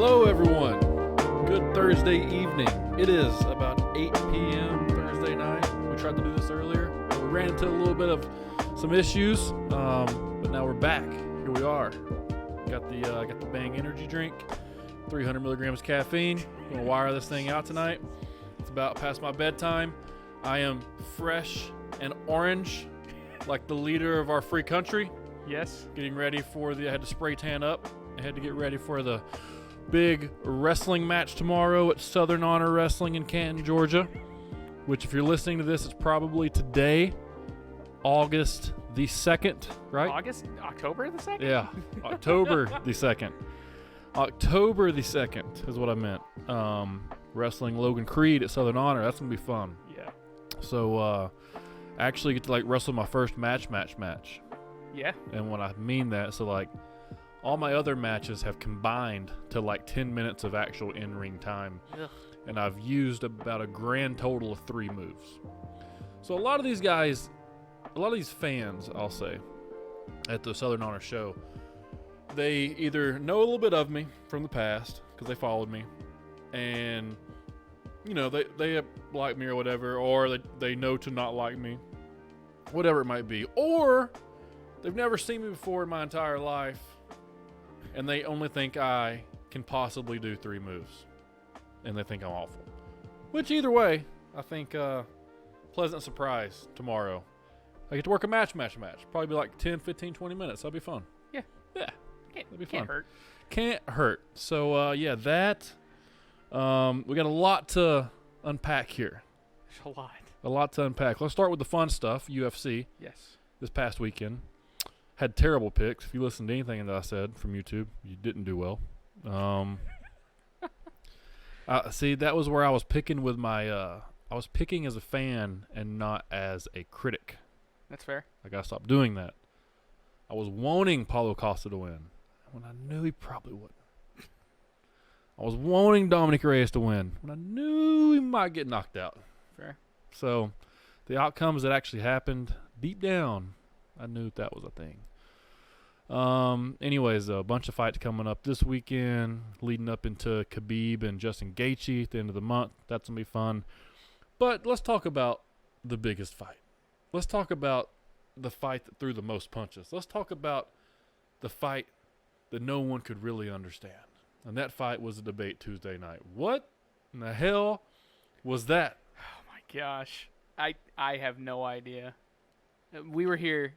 Hello, everyone. Good Thursday evening. It is about 8 p.m. Thursday night. We tried to do this earlier. We ran into a little bit of some issues, but now we're back. Here we are. Got the Bang energy drink, 300 milligrams caffeine. Gonna wire this thing out tonight. It's about past my bedtime. I am fresh and orange, like the leader of our free country. Yes. Getting ready for I had to spray tan up. I had to get ready for the big wrestling match tomorrow at Southern Honor Wrestling in Canton, Georgia, which if you're listening to this, it's probably today, August the 2nd, right? October the 2nd? Yeah, October the 2nd. October the 2nd is what I meant. Wrestling Logan Creed at Southern Honor. That's going to be fun. Yeah. So, actually get to wrestle my first match. Yeah. And when I mean that, so all my other matches have combined to 10 minutes of actual in-ring time. Ugh. And I've used about a grand total of 3 moves. So a lot of these guys, a lot of these fans, I'll say, at the Southern Honor show, they either know a little bit of me from the past because they followed me, and they like me or whatever, or they know to not like me, whatever it might be, or they've never seen me before in my entire life, and they only think I can possibly do 3 moves, and they think I'm awful. Which either way, I think pleasant surprise tomorrow. I get to work a match. Probably be 10, 15, 20 minutes. That'll be fun. Yeah. That'll be fun. Can't hurt. Can't hurt. So that we got a lot to unpack here. There's a lot. A lot to unpack. Let's start with the fun stuff. UFC. Yes. This past weekend. Had terrible picks. If you listened to anything that I said from YouTube, you didn't do well. See, that was where I was picking with my I was picking as a fan and not as a critic. That's fair. I gotta stop doing that. I was wanting Paulo Costa to win when I knew he probably wouldn't. I was wanting Dominic Reyes to win when I knew he might get knocked out. Fair. So the outcomes that actually happened, deep down, I knew that was a thing. Anyways, a bunch of fights coming up this weekend, leading up into Khabib and Justin Gaethje at the end of the month. That's going to be fun. But let's talk about the biggest fight. Let's talk about the fight that threw the most punches. Let's talk about the fight that no one could really understand. And that fight was a debate Tuesday night. What in the hell was that? Oh, my gosh. I have no idea. We were here.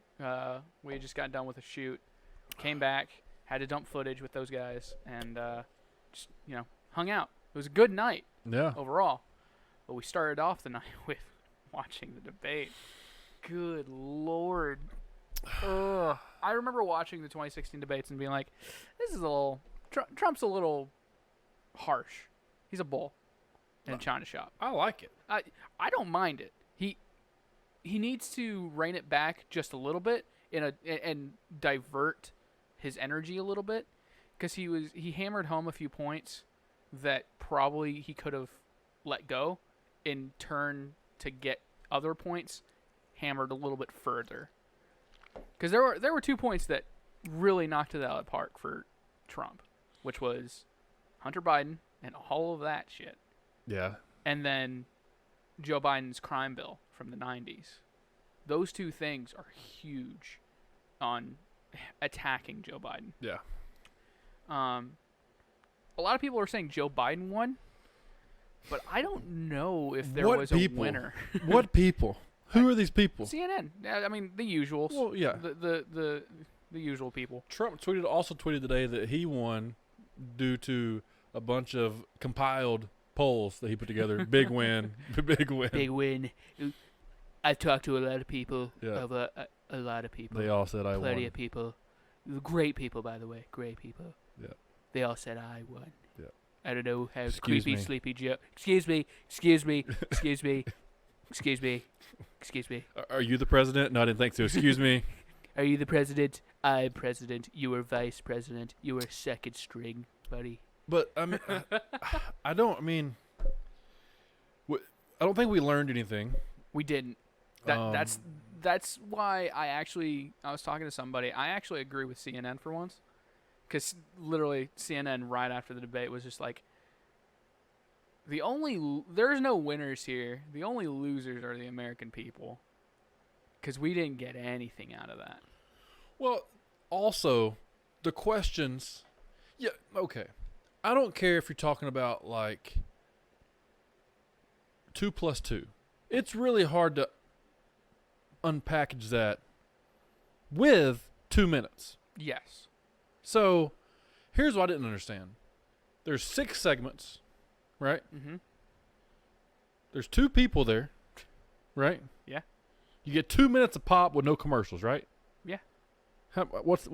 We had just got done with a shoot. Came back, had to dump footage with those guys, and just hung out. It was a good night, overall. But we started off the night with watching the debate. Good Lord. Ugh. I remember watching the 2016 debates and being like, this is a little... Trump's a little harsh. He's a bull in a china shop. I like it. I don't mind it. He needs to rein it back just a little bit and divert his energy a little bit, because he hammered home a few points that probably he could have let go in turn to get other points hammered a little bit further. Because there were 2 points that really knocked it out of the park for Trump, which was Hunter Biden and all of that shit. Yeah. And then Joe Biden's crime bill from the 90s. Those 2 things are huge on attacking Joe Biden. Yeah. A lot of people are saying Joe Biden won, but I don't know if there was a winner. What people? Who are these people? CNN. I mean, the usuals. Well, yeah. The usual people. Trump also tweeted today that he won due to a bunch of compiled polls that he put together. Big win. Big win. Big win. I've talked to a lot of people. Yeah. A lot of people. They all said I won. Plenty of people. Great people, by the way. Great people. Yeah. They all said I won. Yeah. I don't know how Excuse creepy, me. sleepy Joe. Excuse me. Excuse me. Excuse me. Excuse me. Excuse me. Are you the president? No, I didn't think so. Excuse me. Are you the president? I'm president. You were vice president. You were second string, buddy. But I mean, I don't think we learned anything. We didn't. That's why I was talking to somebody. I actually agree with CNN for once, Because literally CNN right after the debate was just like, there's no winners here. The only losers are the American people. Because we didn't get anything out of that. Well, also, the questions. Yeah, okay. I don't care if you're talking about like 2 plus 2. It's really hard to unpackage that with 2 minutes. Yes. So, here's what I didn't understand. There's 6 segments, right? Mm-hmm. There's 2 people there, right? Yeah. You get 2 minutes of pop with no commercials, right? Yeah. What?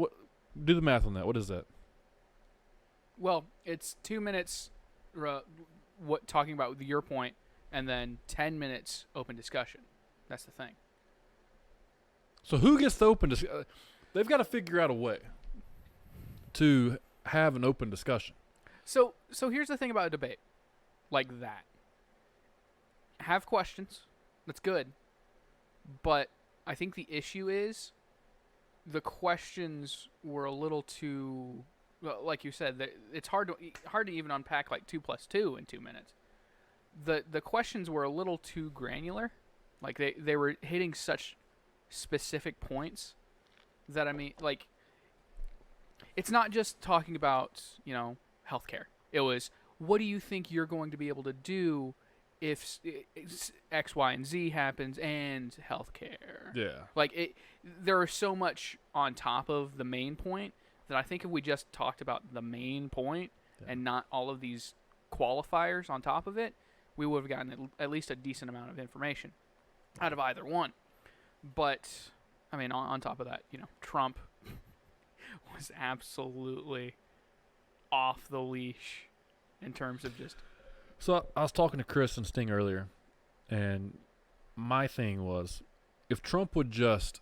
Do the math on that. What is that? Well, it's 2 minutes talking about your point, and then 10 minutes open discussion. That's the thing. So who gets the open discussion? They've got to figure out a way to have an open discussion. So here's the thing about a debate like that. Have questions. That's good. But I think the issue is the questions were a little too, well, like you said, it's hard to even unpack like 2 plus 2 in 2 minutes. The questions were a little too granular. Like they were hitting such specific points that, I mean, like, it's not just talking about, healthcare. It was, what do you think you're going to be able to do if X, Y, and Z happens and healthcare? Yeah. Like, there is so much on top of the main point that I think if we just talked about the main point and not all of these qualifiers on top of it, we would have gotten at least a decent amount of information out of either one. But, I mean, on top of that, Trump was absolutely off the leash in terms of just... So I was talking to Chris and Sting earlier, and my thing was, if Trump would just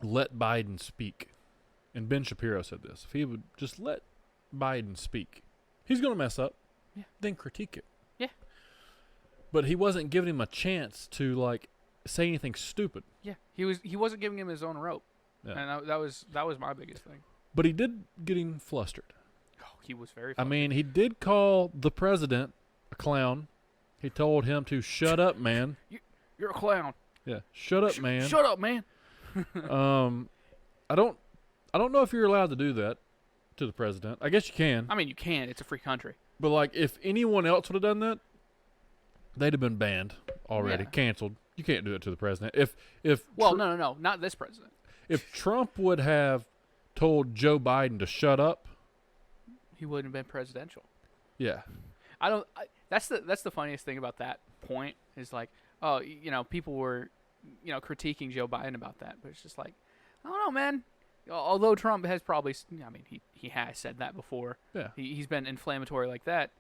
let Biden speak, and Ben Shapiro said this, if he would just let Biden speak, he's going to mess up, then critique it. Yeah. But he wasn't giving him a chance to, like, say anything stupid. Yeah, he wasn't giving him his own rope, and that was my biggest thing. But he did get him flustered. Oh, he was very flustered. I mean, he did call the president a clown. He told him to shut up, man. You're a clown. Yeah, shut up, man. Shut up, man. I don't know if you're allowed to do that to the president. I guess you can. I mean, you can. It's a free country. But like, if anyone else would have done that, they'd have been banned already, canceled. You can't do it to the president. No, not this president. If Trump would have told Joe Biden to shut up, he wouldn't have been presidential. Yeah. That's the funniest thing about that point is like, oh, people were, critiquing Joe Biden about that, but it's just like, I don't know, man. Although Trump has probably, I mean, he has said that before. Yeah. He's been inflammatory like that.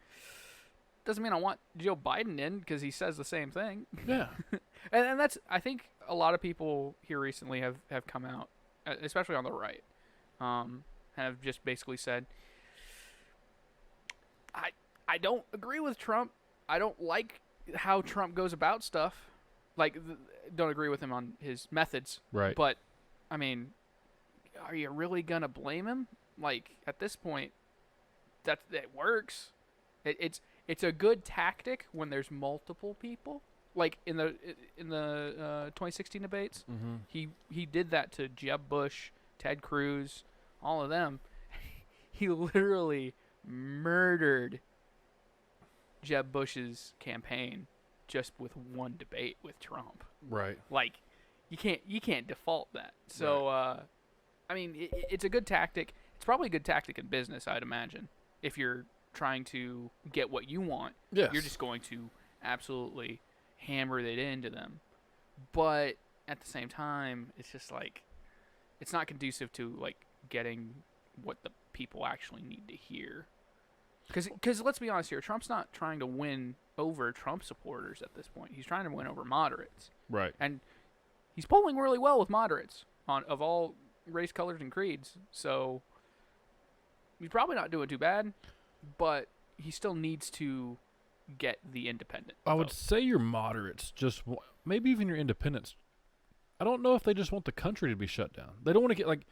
Doesn't mean I want Joe Biden in because he says the same thing. Yeah. and that's, I think a lot of people here recently have come out, especially on the right, have just basically said, I don't agree with Trump. I don't like how Trump goes about stuff. Like, don't agree with him on his methods. Right. But, I mean, are you really going to blame him? Like, at this point, that works. It's a good tactic when there's multiple people. Like in the 2016 debates, he did that to Jeb Bush, Ted Cruz, all of them. He literally murdered Jeb Bush's campaign just with one debate with Trump. Right. Like, you can't default that. So, right. I mean, it's a good tactic. It's probably a good tactic in business, I'd imagine. If you're trying to get what you want, yes. You're just going to absolutely hammer it into them. But at the same time, it's just like, it's not conducive to like getting what the people actually need to hear. Because let's be honest here, Trump's not trying to win over Trump supporters at this point. He's trying to win over moderates. Right. And he's polling really well with moderates of all race, colors, and creeds. So he's probably not doing too bad, but he still needs to get the independent I vote. would say your moderates maybe even your independents. I don't know if they just want the country to be shut down. They don't want to get like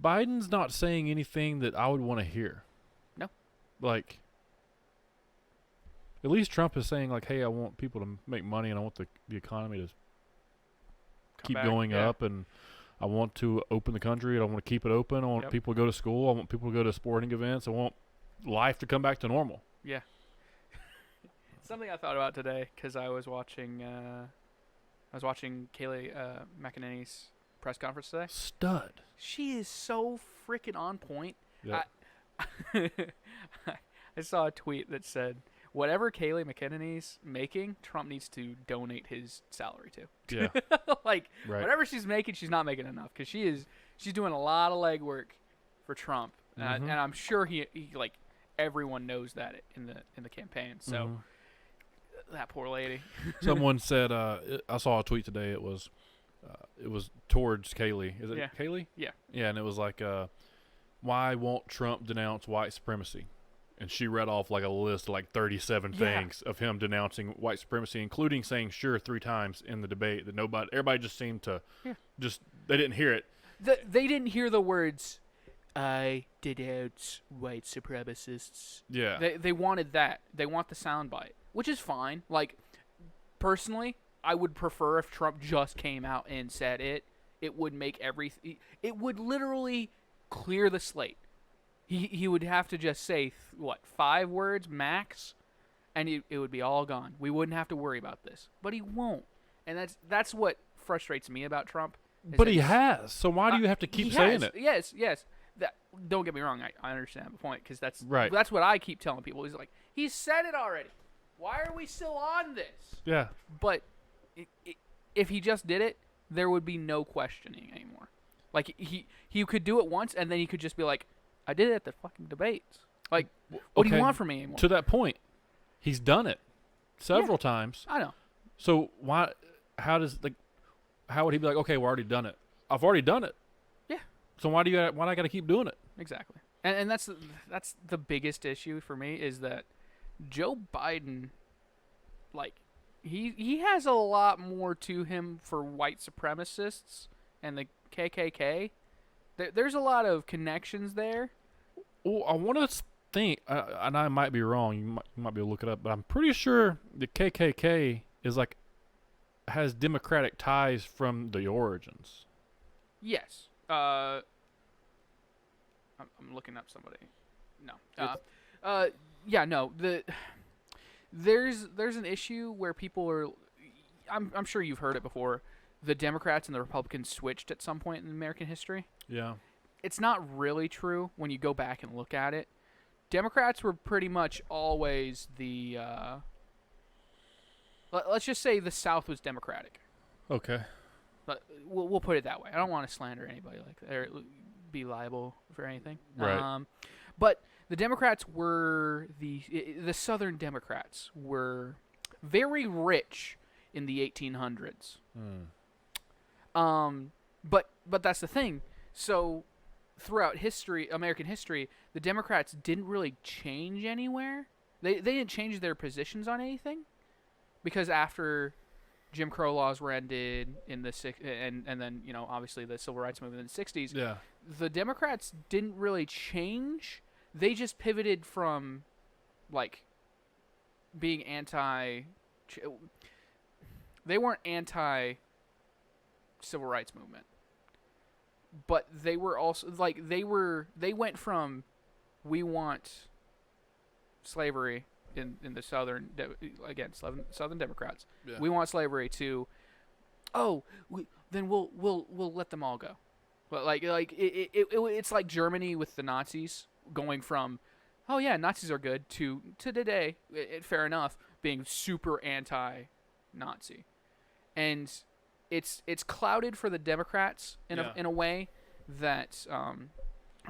Biden's not saying anything that I would want to hear. No. Like, at least Trump is saying, like, hey, I want people to make money and I want the economy to keep going up, and I want to open the country and I want to keep it open. I want people to go to school. I want people to go to sporting events. I want life to come back to normal. Yeah. Something I thought about today because I was watching Kayleigh McEnany's press conference today. Stud. She is so freaking on point. Yep. I saw a tweet that said, whatever Kayleigh McEnany's making, Trump needs to donate his salary to. Yeah. Like, right. Whatever she's making, she's not making enough because she's doing a lot of legwork for Trump, and I'm sure he like everyone knows that in the campaign. So that poor lady. Someone said, I saw a tweet today. It was towards Kayleigh. Is it Kayleigh? Yeah. Yeah, and it was like, why won't Trump denounce white supremacy? And she read off like a list of like 37 things of him denouncing white supremacy, including saying sure 3 times in the debate that everybody just seemed to they didn't hear it. They didn't hear the words, I denounce white supremacists. Yeah. They wanted that. They want the soundbite, which is fine. Like, personally, I would prefer if Trump just came out and said it. It would make everything. It would literally clear the slate. He would have to just say, 5 words max, and it would be all gone. We wouldn't have to worry about this. But he won't. And that's what frustrates me about Trump. But he has. So why do you have to keep saying it? Yes. Don't get me wrong. I understand the point, because that's what I keep telling people. He's like, he said it already. Why are we still on this? Yeah. But if he just did it, there would be no questioning anymore. Like, he could do it once, and then he could just be like, I did it at the fucking debates. Like, what do you want from me anymore? To that point, he's done it several times. I know. So how would he be like, okay, we've already done it? I've already done it. Yeah. So why do I got to keep doing it? Exactly. And that's the biggest issue for me, is that Joe Biden, like, he has a lot more to him for white supremacists and the KKK. There's a lot of connections there. Well, I want to think, and I might be wrong. You might be able to look it up, but I'm pretty sure the KKK has Democratic ties from the origins. Yes. I'm looking up somebody. No. Yeah. No. There's an issue where people are. I'm sure you've heard it before. The Democrats and the Republicans switched at some point in American history. Yeah. It's not really true when you go back and look at it. Democrats were pretty much always the, let's just say the South was Democratic. Okay. But we'll put it that way. I don't want to slander anybody like that, or be liable for anything. Right. But the Democrats were the Southern Democrats were very rich in the 1800s. But that's the thing. So throughout history, American history, the Democrats didn't really change anywhere. They didn't change their positions on anything, because after Jim Crow laws were ended in the and then obviously the Civil Rights Movement in the 60s. Yeah. The Democrats didn't really change. They just pivoted from, like, being they weren't anti-Civil Rights Movement. But they were also, like, they went from, we want slavery in the Southern Democrats. Yeah. We want slavery to, then we'll let them all go. But it's like Germany with the Nazis going from, oh yeah, Nazis are good, to today, fair enough, being super anti-Nazi. And it's clouded for the Democrats in a way that I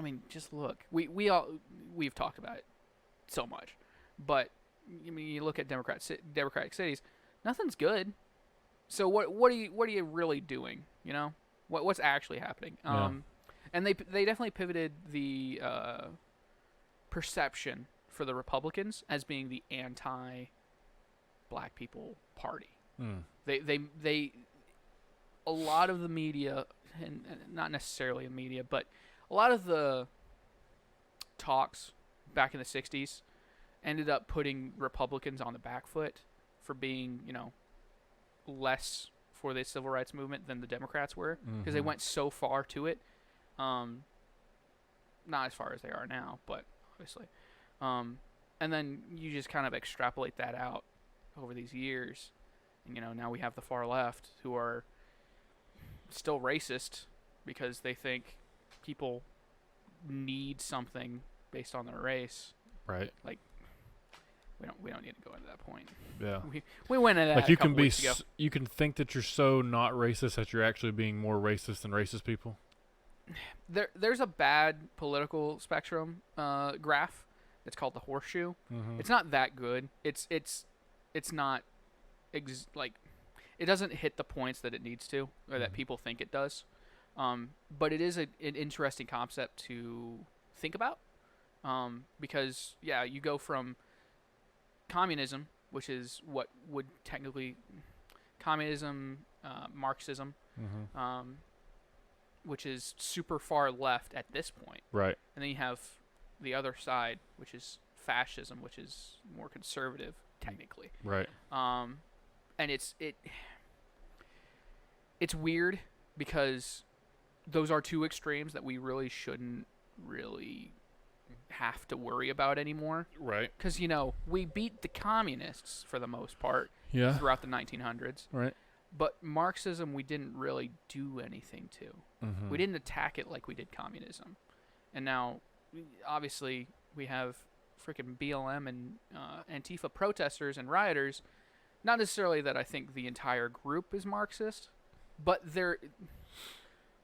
mean, just look. We've talked about it so much, but I mean, you look at Democratic cities, nothing's good. So what are you really doing? What's actually happening? And they definitely pivoted the perception for the Republicans as being the anti-black people party. They a lot of the media, and not necessarily the media, but a lot of the talks back in the 60s ended up putting Republicans on the back foot for being, less for the civil rights movement than the Democrats were, because they went so far to it. Not as far as they are now, but obviously. And then you just kind of extrapolate that out over these years. And, now we have the far left who are still racist because they think people need something based on their race. Right. Like, we don't need to go into that point. Yeah. We went into that like a you couple can be weeks ago. you can think that you're so not racist that you're actually being more racist than racist people. There's a bad political spectrum graph. It's called the horseshoe. Mm-hmm. It's not that good. It's not like it doesn't hit the points that it needs to, or that people think it does. But it is an interesting concept to think about, because you go from communism, which is what would technically communism, Marxism, which is super far left at this point. Right. And then you have the other side, which is fascism, which is more conservative technically. Right. And it's weird because those are two extremes that we really shouldn't really have to worry about anymore. Right. Because, we beat the communists for the most part throughout the 1900s. Right. But Marxism, we didn't really do anything to. Mm-hmm. We didn't attack it like we did communism. And now, obviously, we have freaking BLM and Antifa protesters and rioters. Not necessarily that I think the entire group is Marxist, but they're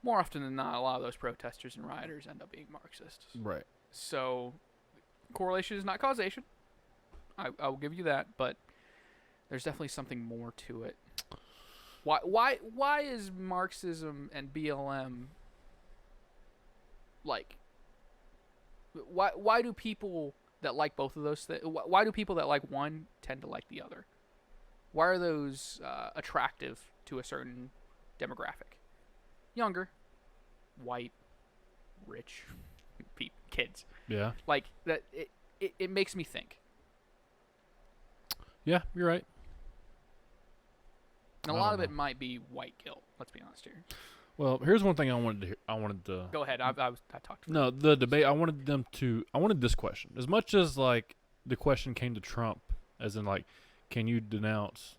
more often than not, a lot of those protesters and rioters end up being Marxists. Right. So, correlation is not causation. I will give you that, but there's definitely something more to it. Why is Marxism and BLM like? Why do people that like both of those why do people that like one tend to like the other? Why are those attractive to a certain demographic? Younger, white, rich kids. Yeah. Like that. It makes me think. Yeah, you're right. And a lot of it might be white guilt. Let's be honest here. Well, here's one thing I wanted to. Go ahead. I talked. No, the debate. I wanted this question as much as like the question came to Trump, as in like, can you denounce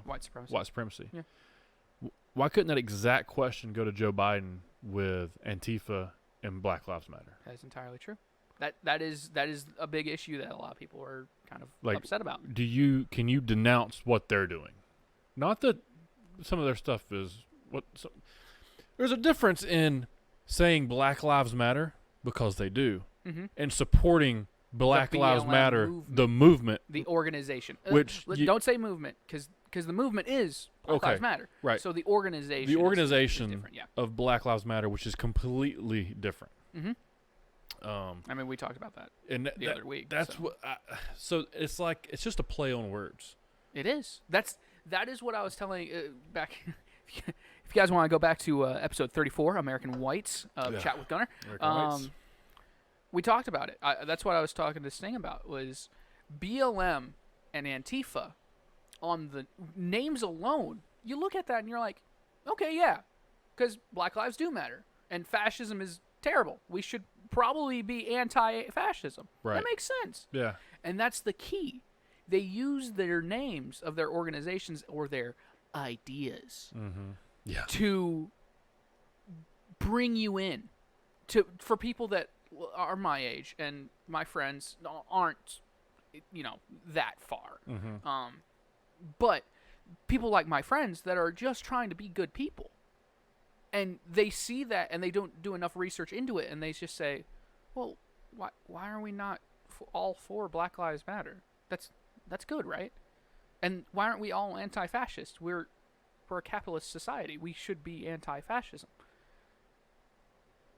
white supremacy? White supremacy. Yeah. Why couldn't that exact question go to Joe Biden with Antifa and Black Lives Matter? That is entirely true. That is a big issue that a lot of people are kind of like, upset about. Can you denounce what they're doing? Not that some of their stuff is what. There's a difference in saying Black Lives Matter because they do, and supporting Black Lives Matter, movement. the movement, the organization. Which don't say movement because the movement is Black Lives Matter. Right. So the organization. The organization is different, of Black Lives Matter, which is completely different. Mm-hmm. I mean, we talked about that the other week. That's so. what. So it's like it's just a play on words. It is. That is what I was telling back. If you guys want to go back to episode 34, American Whites, Chat with Gunner, we talked about it. That's what I was talking to Sting about, was BLM and Antifa. On the names alone, you look at that and you're like, okay, yeah, because Black lives do matter, and fascism is terrible. We should probably be anti-fascism. Right. That makes sense. Yeah. And that's the key. They use their names of their organizations or their ideas to bring you in. For people that are my age and my friends aren't, that far. But people like my friends that are just trying to be good people. And they see that and they don't do enough research into it, and they just say, well, why are we not all for Black Lives Matter? That's good, right? And why aren't we all anti-fascist? We're a capitalist society. We should be anti-fascism.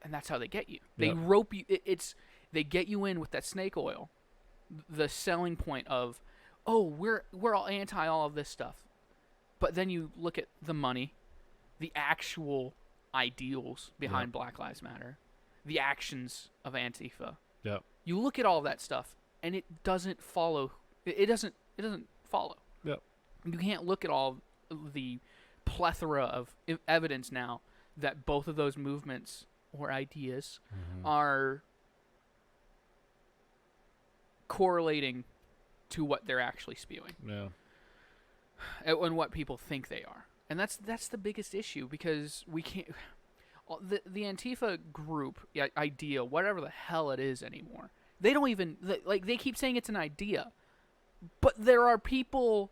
And that's how they get you. They rope you. They get you in with that snake oil. The selling point of, oh, we're all anti all of this stuff. But then you look at the money, the actual ideals behind Black Lives Matter, the actions of Antifa. Yeah. You look at all that stuff, and it doesn't follow. It doesn't follow. Yep. You can't look at all the plethora of evidence now that both of those movements or ideas are correlating to what they're actually spewing. Yeah. And what people think they are. And that's the biggest issue, because we can't. The Antifa group idea, whatever the hell it is anymore, they don't even they keep saying it's an idea, but there are people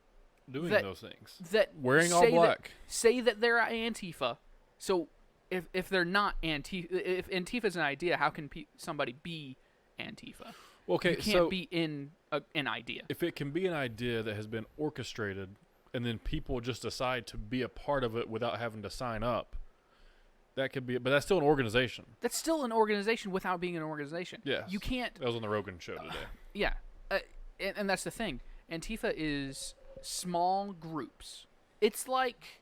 doing those things that wearing all black say that they're Antifa. So if they're not if Antifa is an idea, how can somebody be Antifa? Okay, you can't be in an idea. If it can be an idea that has been orchestrated, and then people just decide to be a part of it without having to sign up, that could be, but that's still an organization. That's still an organization without being an organization. Yes. You can't. That was on the Rogan show today. Yeah. And that's the thing. Antifa is small groups. It's like.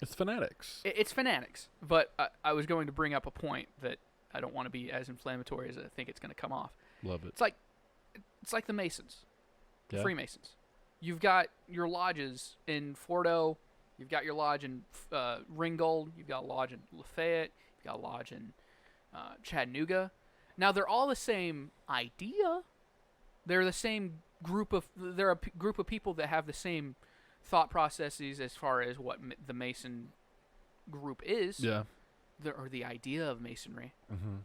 It's fanatics. It's fanatics. But I was going to bring up a point that I don't want to be as inflammatory as I think it's going to come off. Love it. It's like the Masons. Yeah. Freemasons. You've got your lodges in Fordo. You've got your lodge in Ringgold. You've got a lodge in Lafayette. You've got a lodge in Chattanooga. Now, they're all the same idea. They're the same group of... They're a group of people that have the same thought processes as far as what the Mason group is. Yeah. Or the idea of Masonry. Mm-hmm.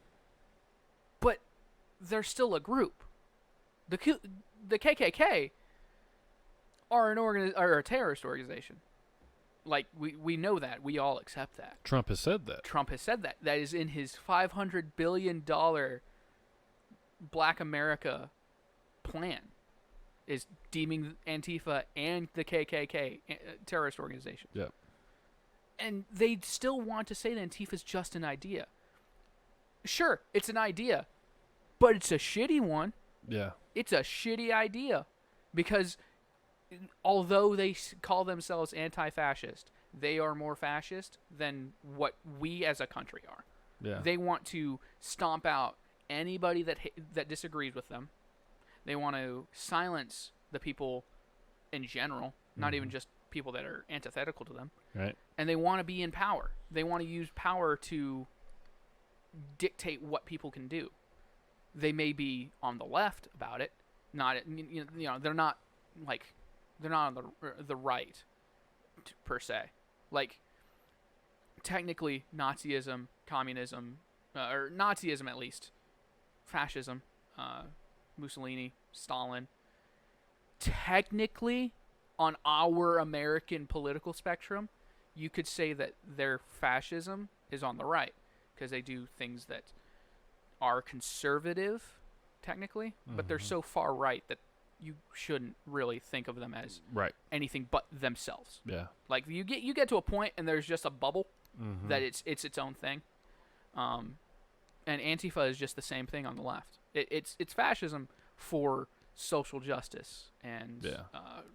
But they're still a group. The KKK are a terrorist organization. Like, we know that. We all accept that. Trump has said that. That is in his $500 billion Black America plan, is deeming Antifa and the KKK terrorist organization. Yeah. And they still want to say that Antifa is just an idea. Sure, it's an idea, but it's a shitty one. Yeah. It's a shitty idea, because although they call themselves anti-fascist, they are more fascist than what we as a country are. Yeah. They want to stomp out anybody that disagrees with them. They want to silence the people in general, not even just people that are antithetical to them. Right. And they want to be in power. They want to use power to dictate what people can do. They may be on the left about it, they're not on the right per se. Like, technically, Nazism, communism, or Nazism at least, fascism, Mussolini, Stalin, technically, on our American political spectrum, you could say that their fascism is on the right, because they do things that are conservative, technically, but they're so far right that you shouldn't really think of them as anything but themselves. Yeah. Like, you get to a point and there's just a bubble that it's its own thing. And Antifa is just the same thing on the left. It's fascism for social justice and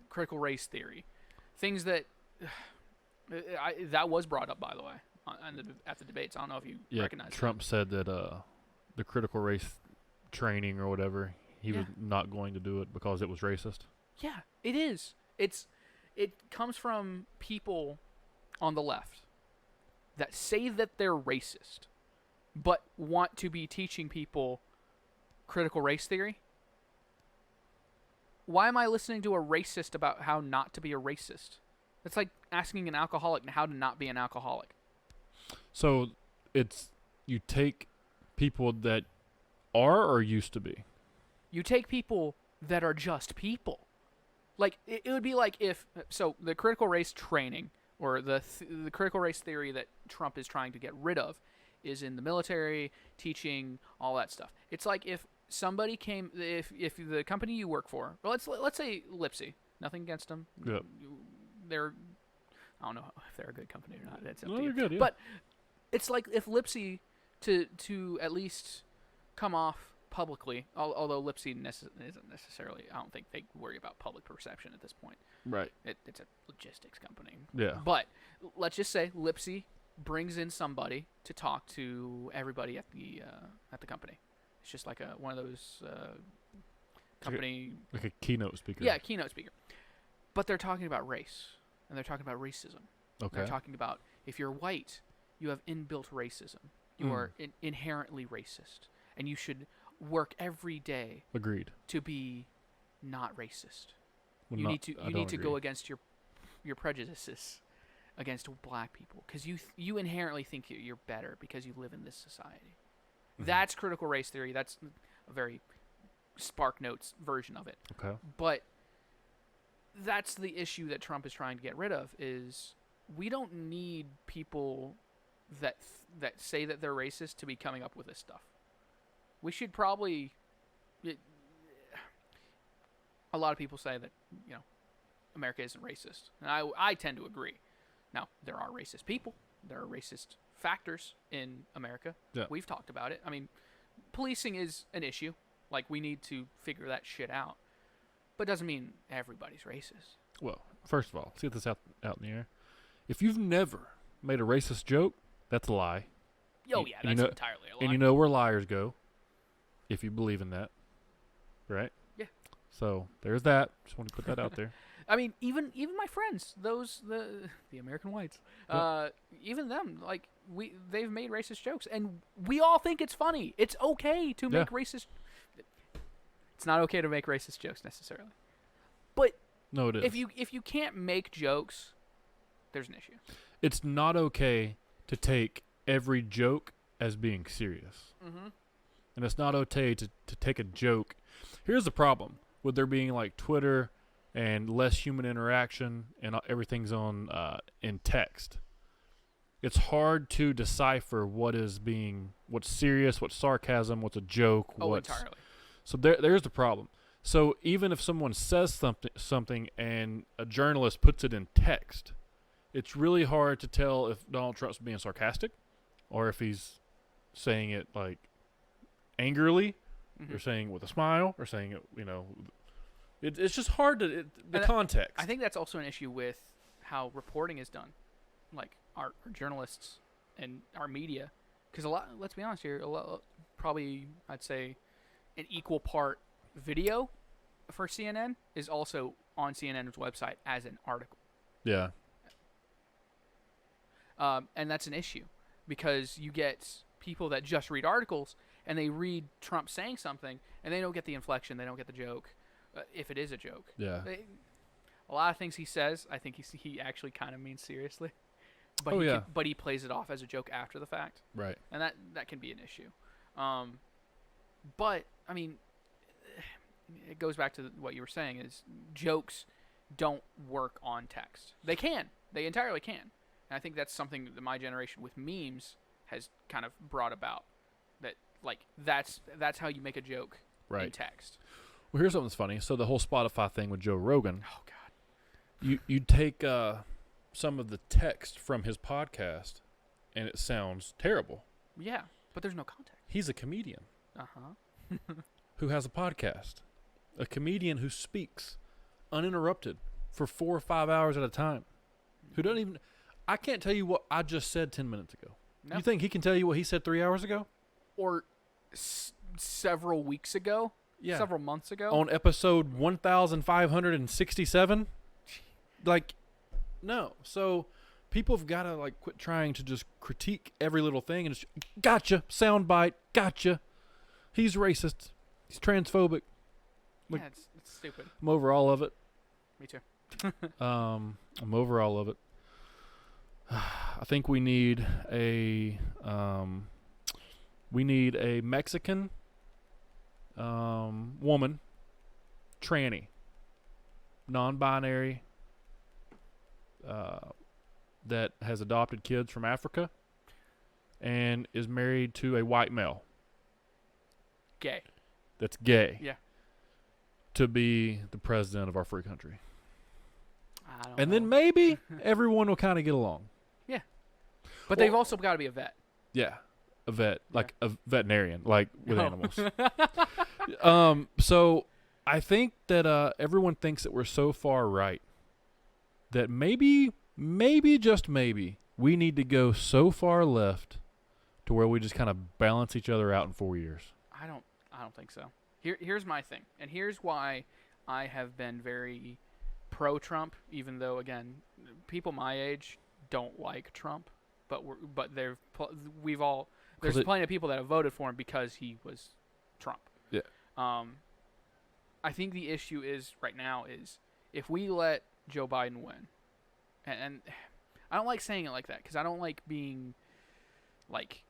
critical race theory, things that that was brought up, by the way, at the debates. I don't know if you recognize. Trump said that the critical race training or whatever, he was not going to do it because it was racist. Yeah, it is. It comes from people on the left that say that they're racist, but want to be teaching people critical race theory. Why am I listening to a racist about how not to be a racist? It's like asking an alcoholic how to not be an alcoholic. So you take people that are or used to be. You take people that are just people. Like, it would be like if... So, the critical race training, or the critical race theory that Trump is trying to get rid of, is in the military, teaching, all that stuff. It's like if somebody came... If the company you work for... Well, let's say Lipsy. Nothing against them. Yep. They're... I don't know if they're a good company or not. That's up to they're you. good, yeah. But it's like if Lipsy, to at least come off publicly, although Lipsy isn't necessarily, I don't think they worry about public perception at this point. Right. It's a logistics company. Yeah. But let's just say Lipsy brings in somebody to talk to everybody at the company. It's just like one of those company like a keynote speaker. Yeah, keynote speaker. But they're talking about race, and they're talking about racism. Okay. They're talking about if you're white, you have inbuilt racism. You are inherently racist, and you should work every day. Agreed. To be not racist. Well, you need to agree. go against your prejudices against black people, because you inherently think you're better because you live in this society. Mm-hmm. That's critical race theory. That's a very Spark Notes version of it. Okay. But that's the issue that Trump is trying to get rid of. Is we don't need people that say that they're racist to be coming up with this stuff. We should probably. A lot of people say that America isn't racist, and I tend to agree. Now there are racist people, there are racist factors in America. Yeah. We've talked about it. I mean, policing is an issue. Like, we need to figure that shit out, but it doesn't mean everybody's racist. Well, first of all, let's get this out in the air. If you've never made a racist joke, that's a lie. Oh, yeah, that's entirely a lie. And you know where liars go, if you believe in that, right? Yeah. So there's that. Just want to put that out there. I mean, even my friends, the American whites, even them, like they've made racist jokes, and we all think it's funny. It's okay to make racist. It's not okay to make racist jokes necessarily, but no, it is. If you can't make jokes, there's an issue. It's not okay to take every joke as being serious. Mm-hmm. And it's not okay to take a joke. Here's the problem with there being like Twitter and less human interaction and everything's on in text. It's hard to decipher what's serious, what's sarcasm, what's a joke. Entirely. So there's the problem. So even if someone says something and a journalist puts it in text, it's really hard to tell if Donald Trump's being sarcastic or if he's saying it like angrily, or saying it with a smile, or saying it, it's just hard to context. I think that's also an issue with how reporting is done, like our journalists and our media, because let's be honest here, probably I'd say an equal part video for CNN is also on CNN's website as an article. Yeah. And that's an issue, because you get people that just read articles and they read Trump saying something and they don't get the inflection, they don't get the joke, if it is a joke. Yeah. A lot of things he says, I think he actually kind of means seriously, but but he plays it off as a joke after the fact. Right. And that can be an issue. But I mean, it goes back to what you were saying, is jokes don't work on text. They entirely can. And I think that's something that my generation with memes has kind of brought about. That that's how you make a joke in text. Well, here's something that's funny. So the whole Spotify thing with Joe Rogan. Oh God. You take some of the text from his podcast, and it sounds terrible. Yeah, but there's no context. He's a comedian. Uh-huh. Who has a podcast. A comedian who speaks uninterrupted for 4 or 5 hours at a time. Who doesn't even... I can't tell you what I just said 10 minutes ago. No. You think he can tell you what he said 3 hours ago? Or several weeks ago? Yeah. Several months ago? On episode 1567? Like, no. So people have got to quit trying to just critique every little thing and just, gotcha, soundbite, gotcha. He's racist. He's transphobic. Yeah, it's stupid. I'm over all of it. Me too. I'm over all of it. I think we need a Mexican woman, tranny, non-binary, that has adopted kids from Africa and is married to a white male. Gay. That's gay. Yeah. To be the president of our free country. I don't know. Then maybe everyone will kind of get along. Yeah. But they've also got to be a vet. Yeah. A vet. Like a veterinarian. Like with animals. So I think that everyone thinks that we're so far right that maybe, just maybe, we need to go so far left to where we just kind of balance each other out in 4 years. I don't think so. Here's my thing, and here's why I have been very pro-Trump, even though, again, people my age don't like Trump, but there's plenty of people that have voted for him because he was Trump. Yeah. I think the issue is right now is if we let Joe Biden win, and I don't like saying it like that because I don't like being like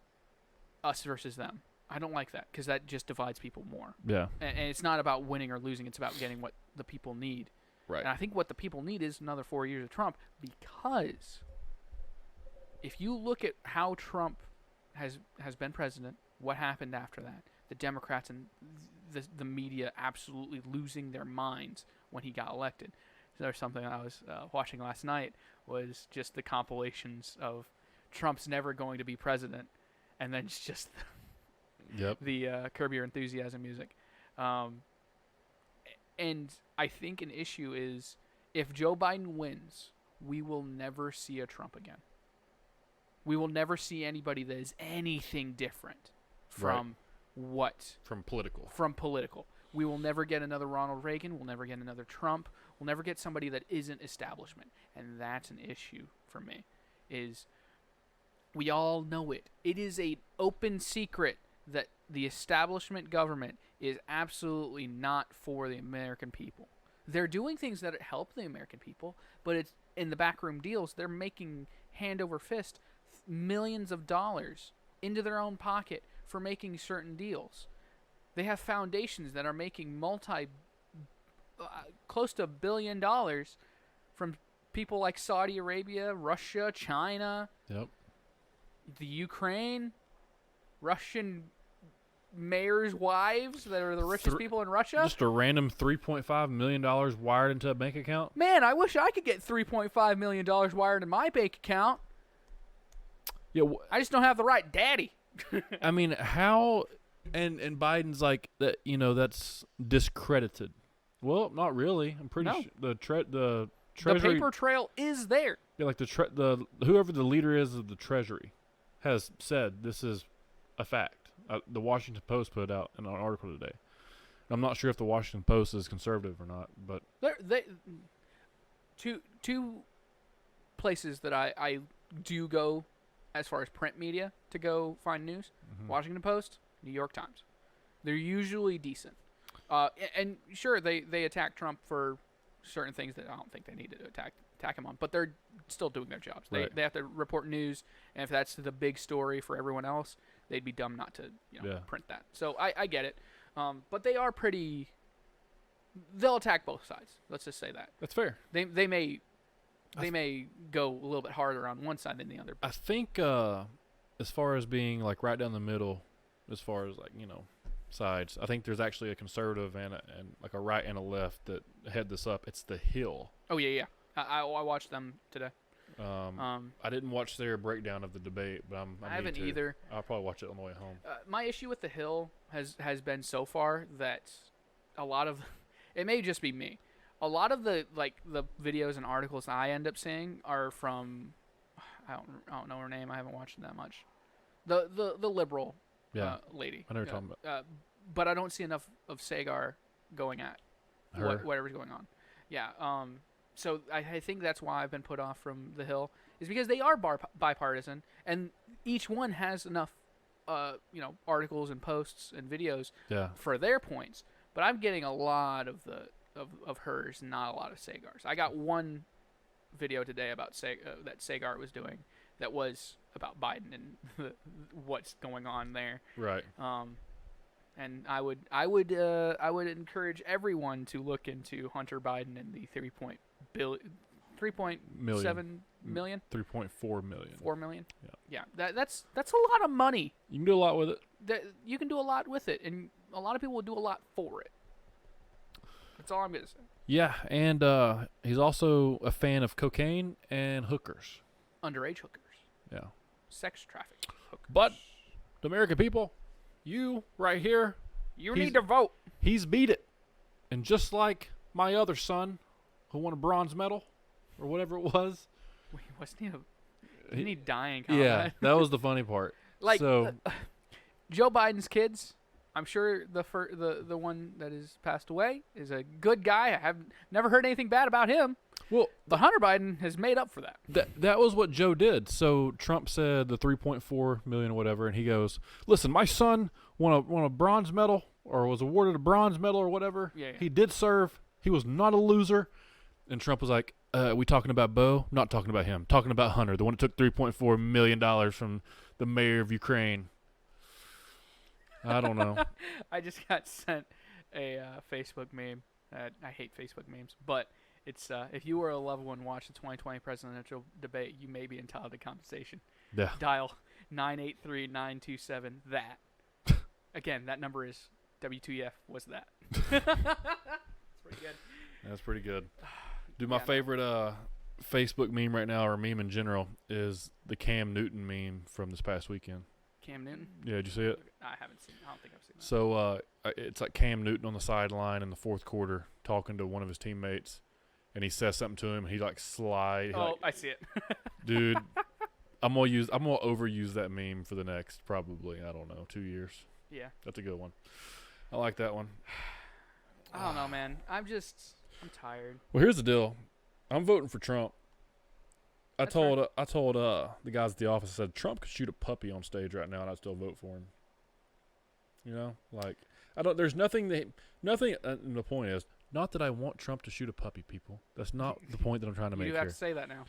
us versus them. I don't like that because that just divides people more. Yeah. And it's not about winning or losing. It's about getting what the people need. Right. And I think what the people need is another 4 years of Trump, because if you look at how Trump has been president, what happened after that, the Democrats and the media absolutely losing their minds when he got elected. So there's something I was watching last night was just the compilations of Trump's never going to be president, and then it's just the Curb Your Enthusiasm music. And I think an issue is if Joe Biden wins, we will never see a Trump again. We will never see anybody that is anything different from From political. From political. We will never get another Ronald Reagan. We'll never get another Trump. We'll never get somebody that isn't establishment. And that's an issue for me. Is we all know it. It is an open secret that the establishment government is absolutely not for the American people. They're doing things that help the American people, but it's in the backroom deals. They're making hand over fist millions of dollars into their own pocket for making certain deals. They have foundations that are making close to $1 billion from people like Saudi Arabia, Russia, China, the Ukraine, Russian mayors' wives that are the richest people in Russia. Just a random $3.5 million wired into a bank account. Man, I wish I could get $3.5 million wired in my bank account. Yeah, I just don't have the right daddy. I mean, how? And Biden's like that. That's discredited. Well, not really. I'm pretty sure the Treasury. The paper trail is there. Yeah, like the whoever the leader is of the Treasury has said this is a fact. The Washington Post put out an article today. I'm not sure if the Washington Post is conservative or not, but two places that I do go as far as print media to go find news: Washington Post, New York Times. They're usually decent. And sure, they attack Trump for certain things that I don't think they need to attack him on, but they're still doing their jobs. They have to report news, and if that's the big story for everyone else, they'd be dumb not to print that. So I get it, but they are pretty. They'll attack both sides. Let's just say that. That's fair. They may go a little bit harder on one side than the other. I think as far as being like right down the middle, as far as like sides, I think there's actually a conservative and like a right and a left that head this up. It's the Hill. Oh yeah. I watched them today. I didn't watch their breakdown of the debate, but I haven't either. I'll probably watch it on the way home. My issue with the Hill has been so far that a lot of it may just be me. A lot of the videos and articles I end up seeing are from I don't know her name. I haven't watched it that much. The liberal lady. I know what you're talking about. But I don't see enough of Sagar going at whatever's going on. Yeah. So I think that's why I've been put off from the Hill, is because they are bipartisan, and each one has enough, articles and posts and videos for their points. But I'm getting a lot of of hers, not a lot of Sagar's. I got one video today about that Sagar was doing that was about Biden and what's going on there. Right. And I would encourage everyone to look into Hunter Biden and the 3.7 million. 3.4 million. 4 million. Yeah. That's a lot of money. You can do a lot with it. You can do a lot with it, and a lot of people will do a lot for it. That's all I'm gonna say. Yeah, and he's also a fan of cocaine and hookers. Underage hookers. Yeah. Sex traffic hookers. But the American people, you right here, you need to vote. He's beat it. And just like my other son who won a bronze medal or whatever it was. Wait, wasn't he Didn't he die in Yeah, combat? that was the funny part. Like So Joe Biden's kids. I'm sure the one that has passed away is a good guy. I have never heard anything bad about him. well, But Hunter Biden has made up for that. that was what Joe did. So Trump said the 3.4 million or whatever, and he goes, "Listen, my son won a bronze medal or was awarded a bronze medal or whatever. Yeah. He did serve. He was not a loser." And Trump was like, "We talking about Bo? Not talking about him. Talking about Hunter, the one that took 3.4 million dollars from the mayor of Ukraine." I don't know. I just got sent a Facebook meme. I hate Facebook memes, but it's if you were a loved one watch the 2020 presidential debate, you may be entitled to compensation. Yeah. Dial 983-927 that. Again, that number is WTF. Was that? That's pretty good. That's pretty good. Dude, my Yeah, favorite Facebook meme right now, or meme in general, is the Cam Newton meme from this past weekend. Cam Newton? Yeah, did you see it? I haven't seen. I don't think I've seen that. So it's like Cam Newton on the sideline in the fourth quarter talking to one of his teammates, and he says something to him. He like slide. Oh, I see it. Dude, I'm gonna overuse that meme for the next probably 2 years. Yeah. That's a good one. I like that one. I don't know, man. I'm tired. Well, here's the deal. I'm voting for Trump. I That's told the guys at the office, I said Trump could shoot a puppy on stage right now, and I'd still vote for him. You know, like there's nothing. And the point is not that I want Trump to shoot a puppy. People, that's not the point that I'm trying to make You here. have to say that now.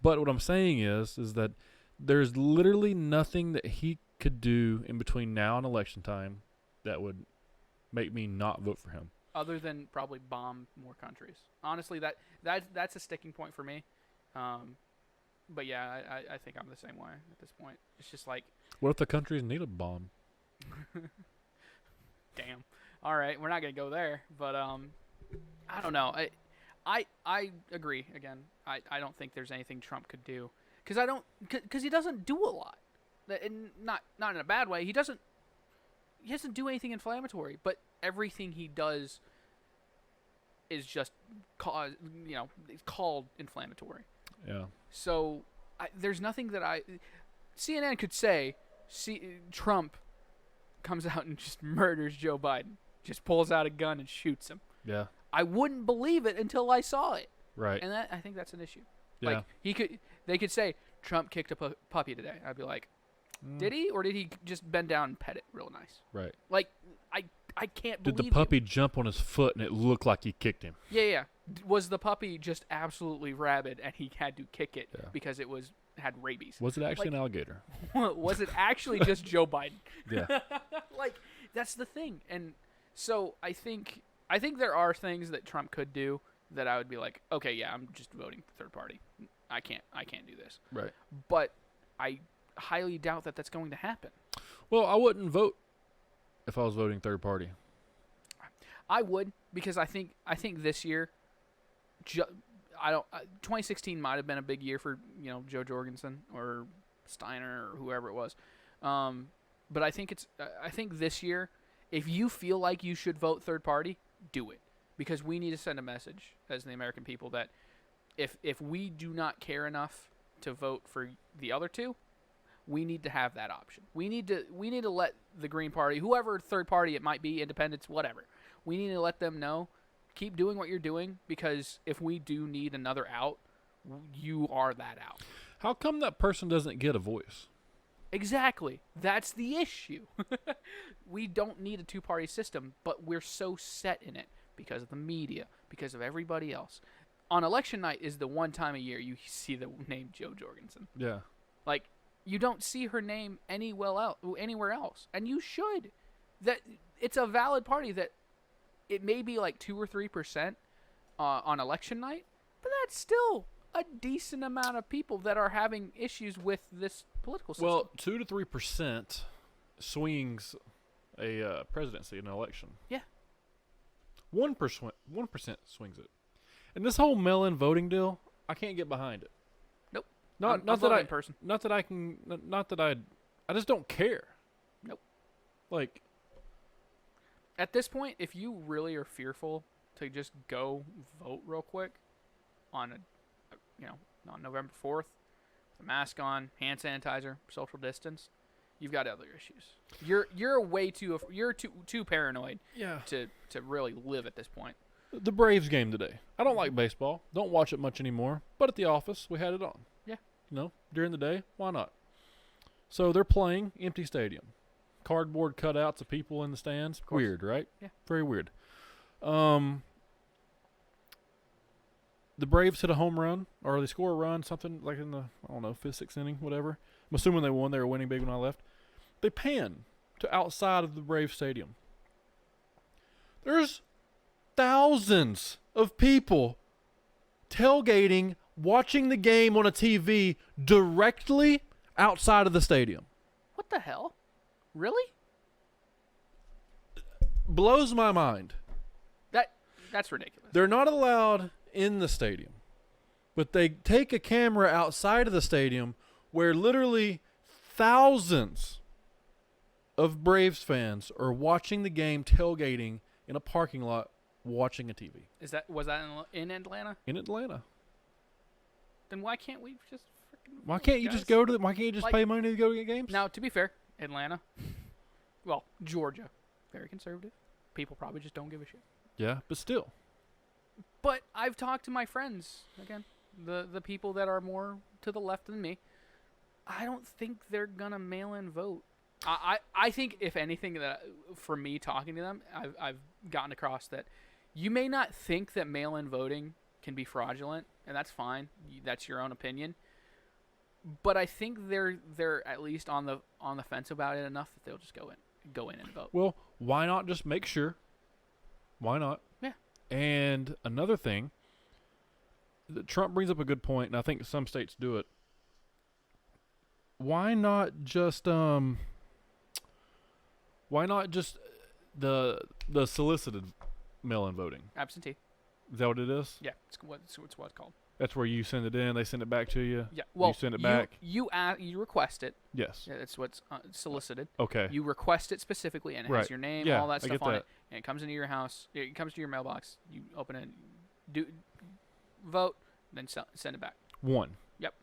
But what I'm saying is that there's literally nothing that he could do in between now and election time that would make me not vote for him. Other than probably bomb more countries. Honestly, that's a sticking point for me. But yeah, I think I'm the same way at this point. It's just like, What if the countries need a bomb? damn. All right, we're not gonna go there, but I don't know. I agree. Again, I don't think there's anything Trump could do because he doesn't do a lot, and not in a bad way. He doesn't do anything inflammatory, but everything he does is just it's called inflammatory. Yeah. So there's nothing that CNN could say. Trump comes out and just murders Joe Biden, just pulls out a gun and shoots him. Yeah. I wouldn't believe it until I saw it, Right. and I think that's an issue. Yeah. Like they could say Trump kicked a puppy today. I'd be like, did he, or did he just bend down and pet it real nice? Right. Like I can't believe. Did the puppy jump on his foot and it looked like he kicked him? Yeah. Was the puppy just absolutely rabid and he had to kick it because it had rabies? Was it actually an alligator? Was it actually just Joe Biden? Yeah. Like, that's the thing. And so I think there are things that Trump could do that I would be like, okay, yeah, I'm just voting for third party. I can't do this. Right. But I highly doubt that that's going to happen. Well, I wouldn't vote if I was voting third party. I would, because I think this year, 2016 might have been a big year for Joe Jorgensen or Steiner or whoever it was, but I think this year, if you feel like you should vote third party, do it, because we need to send a message as the American people that if we do not care enough to vote for the other two, we need to have that option. We need to let the Green Party, whoever third party it might be, independents, whatever. We need to let them know, keep doing what you're doing, because if we do need another out, you are that out. How come that person doesn't get a voice? Exactly. That's the issue. We don't need a two-party system, but we're so set in it because of the media, because of everybody else. On election night is the one time a year you see the name Joe Jorgensen. Yeah. Like, you don't see her name anywhere else, and you should. That it's a valid party. That it may be like 2 or 3% on election night, but that's still a decent amount of people that are having issues with this political system. Well, 2 to 3% swings a presidency in an election. Yeah. 1% swings it. And this whole mail-in voting deal, I can't get behind it. Nope. Not I'm that I in person. Not that I can. Not that I just don't care. Nope. Like, at this point, if you really are fearful to just go vote real quick on on November 4th, the mask on, hand sanitizer, social distance, you've got other issues. You're too paranoid Yeah. to really live at this point. The Braves game today. I don't like baseball. Don't watch it much anymore. But at the office, we had it on. Yeah. During the day, why not? So they're playing empty stadium. Cardboard cutouts of people in the stands. Weird, right? Yeah. Very weird. The Braves hit a home run, or they score a run, something like in the, I don't know, 5th, 6th inning, whatever. I'm assuming they won. They were winning big when I left. They pan to outside of the Braves stadium. There's thousands of people tailgating, watching the game on a TV directly outside of the stadium. What the hell? Really? Blows my mind. That's ridiculous. They're not allowed in the stadium, but they take a camera outside of the stadium where literally thousands of Braves fans are watching the game, tailgating in a parking lot, watching a TV. Was that in Atlanta? In Atlanta. Then why can't we just freaking Why can't you just go to why can't you just pay money to go to games? Now, to be fair, Atlanta, well, Georgia, very conservative. People probably just don't give a shit. Yeah, but still. But I've talked to my friends, again, the people that are more to the left than me. I don't think they're going to mail-in vote. I think, if anything, that for me talking to them, I've gotten across that you may not think that mail-in voting can be fraudulent, and that's fine. That's your own opinion. But I think they're at least on the fence about it enough that they'll just go in and vote. Well, why not just make sure? Why not? Yeah. And another thing, Trump brings up a good point, and I think some states do it. Why not just the solicited mail-in voting? Absentee. Is that what it is? Yeah, it's what it's called. That's where you send it in, they send it back to you. Yeah. Well, you send it back. You request it. Yes. Yeah, that's what's solicited. Okay. You request it specifically, and it has your name, Yeah, all that I stuff get on that. it, and it comes into your house. It comes to your mailbox. You open it, vote, then send it back. One. Yep.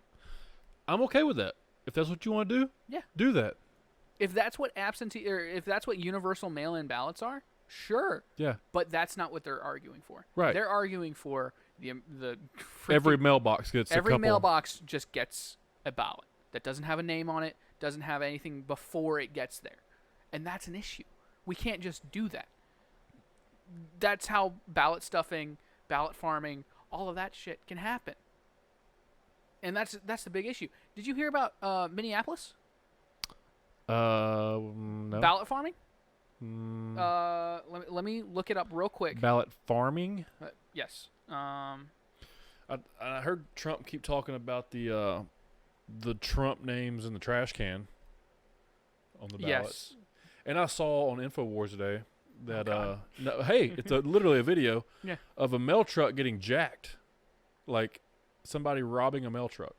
I'm okay with that. If that's what you want to do, yeah, do that. If that's what if that's what universal mail-in ballots are, sure. Yeah. But that's not what they're arguing for. Right. They're arguing for the every mailbox gets every a couple. mailbox just gets a ballot that doesn't have a name on it, doesn't have anything before it gets there, and that's an issue. We can't just do that. That's how ballot stuffing, ballot farming, all of that shit can happen. And that's the big issue. Did you hear about Minneapolis? No. Ballot farming? Let me look it up real quick. Ballot farming? Yes. I heard Trump keep talking about the Trump names in the trash can on the ballots. Yes. And I saw on InfoWars today that it's literally a video of a mail truck getting jacked, like somebody robbing a mail truck.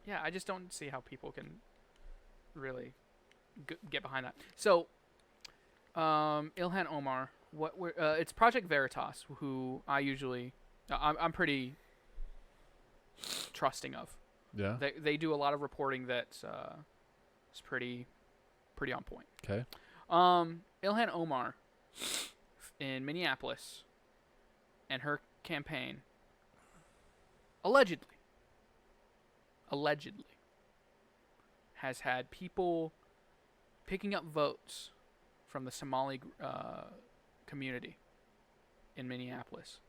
Yeah, I just don't see how people can really get behind that. So, Ilhan Omar, it's Project Veritas, who I'm pretty trusting of. Yeah. They do a lot of reporting that's is pretty on point. Okay. Ilhan Omar in Minneapolis and her campaign allegedly has had people picking up votes from the Somali community in Minneapolis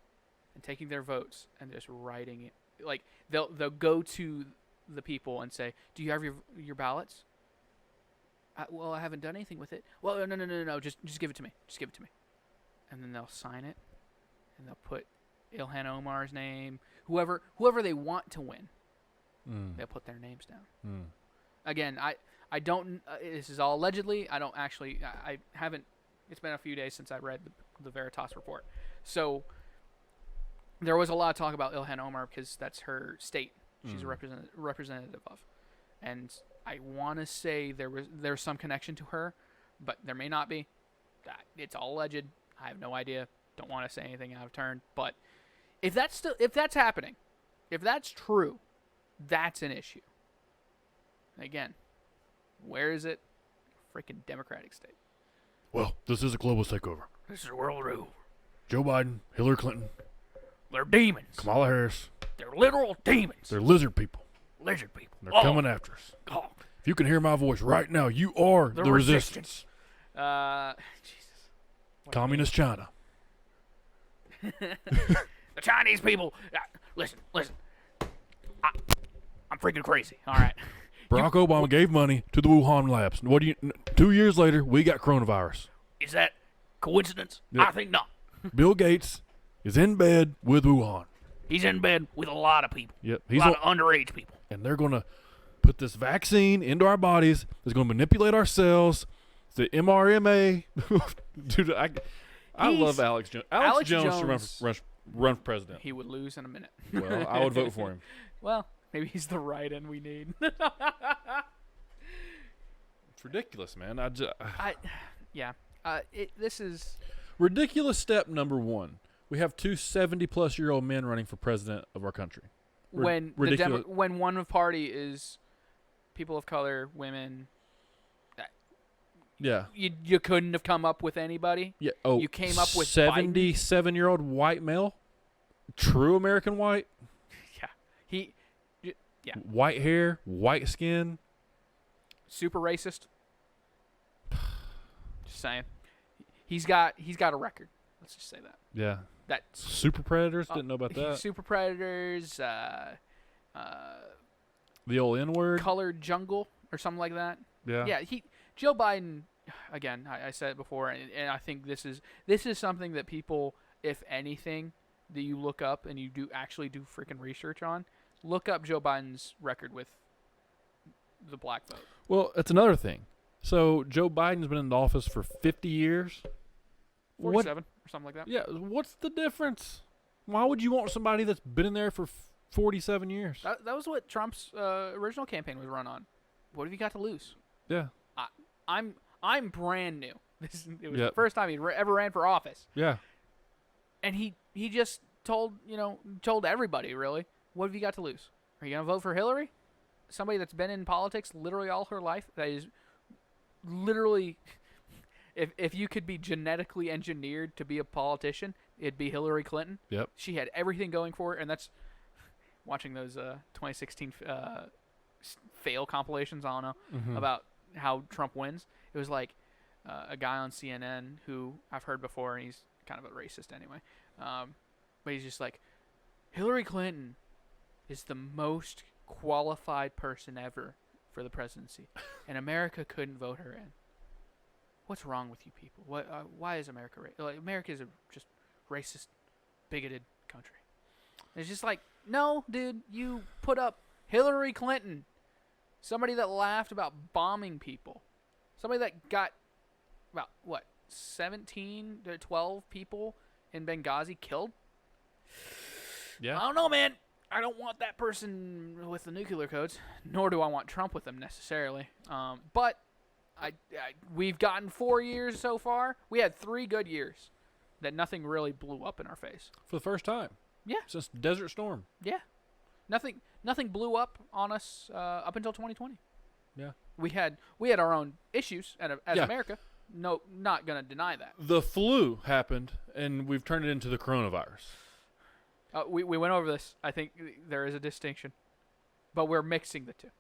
and taking their votes and just writing it. Like they'll go to the people and say, "Do you have your ballots?" Well, I haven't done anything with it. Well, no. Just give it to me. Just give it to me. And then they'll sign it, and they'll put Ilhan Omar's name. Whoever they want to win, they'll put their names down. Again, I don't. This is all allegedly. I don't actually. I haven't. It's been a few days since I read the Veritas report. So there was a lot of talk about Ilhan Omar because that's her state. She's a representative of, and I want to say there's some connection to her, but there may not be. It's all alleged. I have no idea. Don't want to say anything out of turn. But if that's happening, if that's true, That's an issue. Again, where is it? Freaking Democratic state. Well, this is a global takeover. This is world rule. Joe Biden, Hillary Clinton, They're demons. Kamala Harris. They're literal demons. They're lizard people. Lizard people. They're coming after us. Oh. If you can hear my voice right now, you are the resistance. Jesus. Communist China. The Chinese people. Listen. I'm freaking crazy. All right. Barack Obama gave money to the Wuhan labs. 2 years later, we got coronavirus. Is that coincidence? Yep. I think not. Bill Gates is in bed with Wuhan. He's in bed with a lot of people. Yep. A lot of underage people. And they're going to put this vaccine into our bodies. It's going to manipulate our cells. The mRNA. Dude, I love Alex Jones. Alex Jones to run for president. He would lose in a minute. Well, I would vote for him. Well, maybe he's the write-in we need. It's ridiculous, man. This is ridiculous. Step number one. We have two 70-plus-year-old men running for president of our country. When one party is people of color, women. Yeah. You couldn't have come up with anybody. Yeah. Oh, you came up with 77-year-old white male, true American white. Yeah. White hair, white skin. Super racist. Just saying. He's got a record. Let's just say that. Yeah. That super predators, didn't know about that. Super predators. The old N-word. Colored jungle or something like that. Yeah. Yeah. Joe Biden. Again, I said it before, and I think this is something that people, if anything, that you look up and you do freaking research on. Look up Joe Biden's record with the black vote. Well, it's another thing. So Joe Biden's been in the office for 50 years. 47 or something like that. Yeah. What's the difference? Why would you want somebody that's been in there for 47 years? That was what Trump's original campaign was run on. What have you got to lose? Yeah. I'm brand new. It was the first time he ever ran for office. Yeah. And he just told everybody, really, what have you got to lose? Are you going to vote for Hillary? Somebody that's been in politics literally all her life, that is literally, if you could be genetically engineered to be a politician, it'd be Hillary Clinton. Yep. She had everything going for her, and that's watching those 2016 fail compilations, I don't know, about how Trump wins. It was like a guy on CNN who I've heard before, and he's kind of a racist anyway. But he's just like, Hillary Clinton is the most qualified person ever for the presidency, and America couldn't vote her in. What's wrong with you people? Why is America America is a just racist, bigoted country? And it's just like, no, dude, you put up Hillary Clinton, somebody that laughed about bombing people, somebody that got about 17 to 12 people in Benghazi killed. Yeah. I don't know, man. I don't want that person with the nuclear codes, nor do I want Trump with them necessarily. But we've gotten 4 years so far. We had 3 good years that nothing really blew up in our face. For the first time. Yeah. Since Desert Storm. Yeah. Nothing blew up on us up until 2020. Yeah. We had our own issues as America. No, not going to deny that. The flu happened, and we've turned it into the coronavirus. We went over this. I think there is a distinction, but we're mixing the two.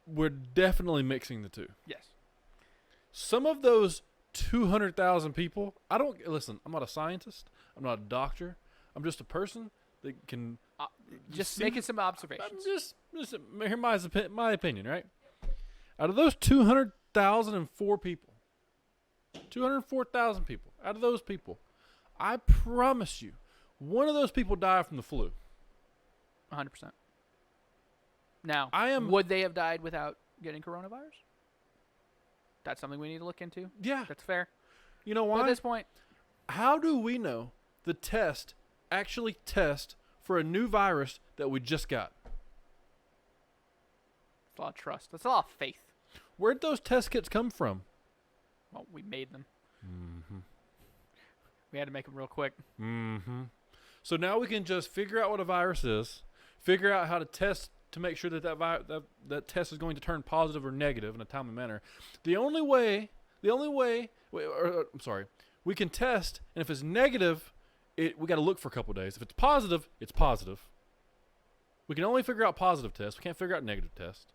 We're definitely mixing the two. Yes. Some of those 200,000 people, listen, I'm not a scientist. I'm not a doctor. I'm just a person that can... just making some observations. Just hear my opinion, right? Out of those 200,004 people, 204,000 people, out of those people, I promise you, one of those people died from the flu. 100%. Now, would they have died without getting coronavirus? That's something we need to look into. Yeah. That's fair. You know why? But at this point, how do we know the test actually test for a new virus that we just got? It's a lot of trust. That's a lot of faith. Where'd those test kits come from? Well, we made them. Mm-hmm. We had to make them real quick. Mm-hmm. So now we can just figure out what a virus is, figure out how to test to make sure that that test is going to turn positive or negative in a timely manner. The only way, I'm sorry, we can test, and if it's negative, we got to look for a couple days. If it's positive, it's positive. We can only figure out positive tests. We can't figure out negative tests.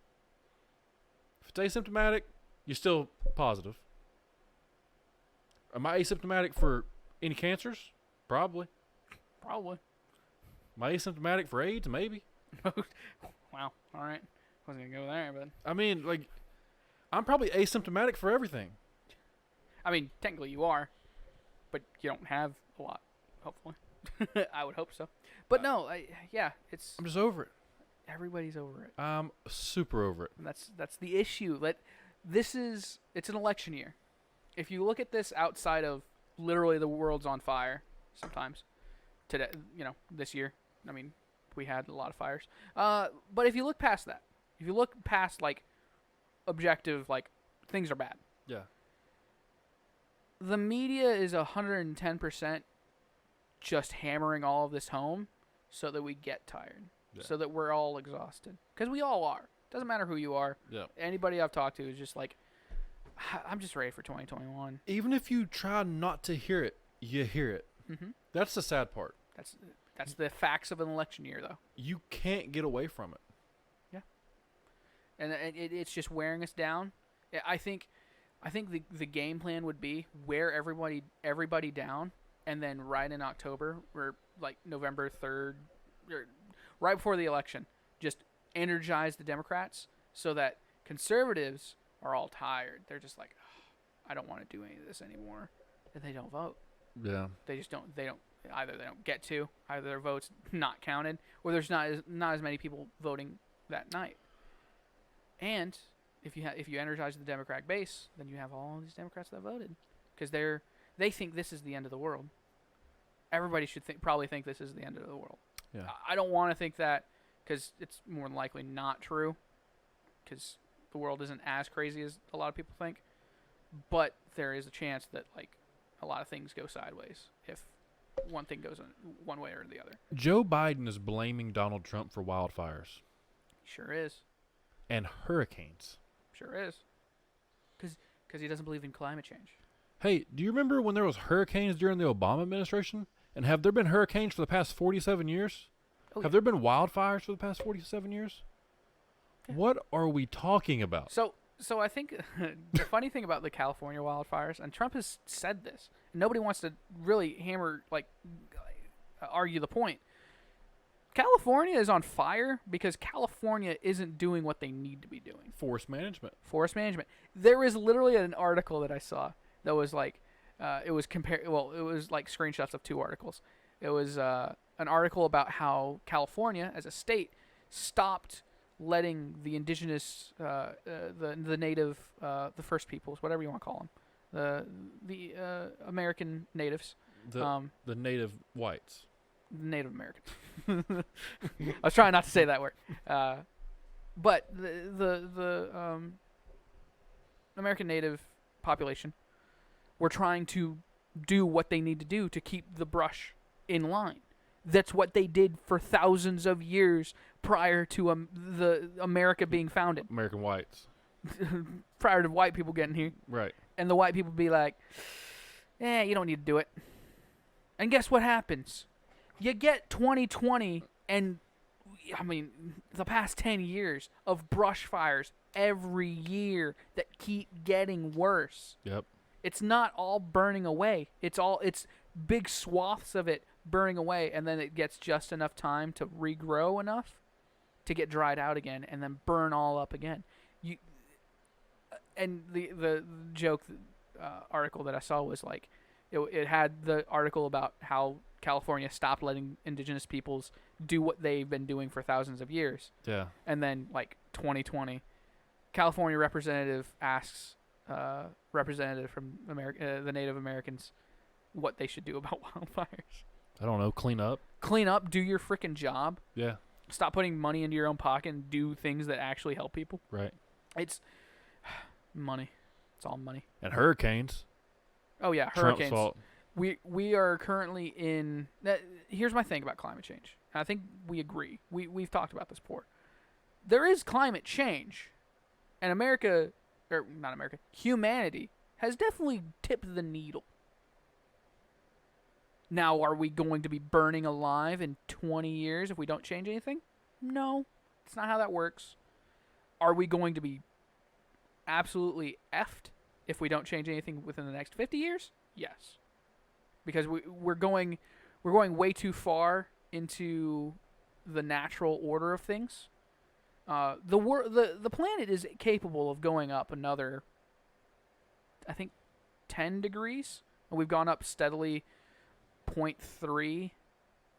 If it's asymptomatic, you're still positive. Am I asymptomatic for any cancers? Probably. Probably. Am I asymptomatic for AIDS? Maybe. Wow. All right. Wasn't gonna go there, but I mean, like, I'm probably asymptomatic for everything. I mean, technically you are, but you don't have a lot. Hopefully, I would hope so. But no, it's. I'm just over it. Everybody's over it. I'm super over it. And that's the issue. It's an election year. If you look at this outside of literally the world's on fire, sometimes today, this year. I mean, we had a lot of fires. But if you look past that, if you look past like objective, like things are bad. Yeah. The media is 110% just hammering all of this home so that we get tired, so that we're all exhausted. Because we all are. Doesn't matter who you are. Yeah. Anybody I've talked to is just like, I'm just ready for 2021. Even if you try not to hear it, you hear it. Mm-hmm. That's the sad part. That's the facts of an election year, though. You can't get away from it. Yeah. And it's just wearing us down. I think the game plan would be wear everybody down, and then right in October, or like November 3rd, or right before the election, just energize the Democrats so that conservatives are all tired. They're just like, oh, I don't want to do any of this anymore, and they don't vote. Yeah. They just don't. Either they don't get to, either their votes not counted, or there's not as many people voting that night. And if you energize the Democratic base, then you have all these Democrats that voted, because they think this is the end of the world. Everybody should probably think this is the end of the world. Yeah. I don't want to think that, because it's more than likely not true, because the world isn't as crazy as a lot of people think. But there is a chance that like a lot of things go sideways if one thing goes one way or the other. Joe Biden is blaming Donald Trump for wildfires. Sure is. And hurricanes. Sure is. Because he doesn't believe in climate change. Hey, do you remember when there was hurricanes during the Obama administration? And have there been hurricanes for the past 47 years? Oh, have there been wildfires for the past 47 years? Yeah. What are we talking about? So I think the funny thing about the California wildfires, and Trump has said this, and nobody wants to really argue the point. California is on fire because California isn't doing what they need to be doing. Forest management. There is literally an article that I saw that was like, it was like screenshots of two articles. It was an article about how California, as a state, stopped letting the indigenous, the native, the First Peoples, whatever you want to call them, the American natives, the native whites. Native Americans. I was trying not to say that word, but the American native population were trying to do what they need to do to keep the brush in line. That's what they did for thousands of years prior to the America being founded. American whites. Prior to white people getting here. Right. And the white people be like, you don't need to do it. And guess what happens? You get 2020 and, I mean, the past 10 years of brush fires every year that keep getting worse. Yep. It's not all burning away. It's big swaths of it burning away, and then it gets just enough time to regrow enough to get dried out again, and then burn all up again. And the joke article that I saw was like, it had the article about how California stopped letting indigenous peoples do what they've been doing for thousands of years. Yeah. And then, like, 2020, California representative asks representative from the Native Americans what they should do about wildfires. I don't know. Clean up. Do your freaking job. Yeah. Stop putting money into your own pocket and do things that actually help people. Right. It's money. It's all money. And hurricanes. Oh, yeah. Trump's Hurricanes. fault. We are currently in... Here's my thing about climate change. I think we agree. We've talked about this before. there is climate change, and humanity has definitely tipped the needle. Now, are we going to be burning alive in 20 years if we don't change anything? No, that's not how that works. Are we going to be absolutely effed if we don't change anything within the next 50 years? Yes, because we're going way too far into the natural order of things. The planet is capable of going up another, I think, 10 degrees, and we've gone up steadily 0.3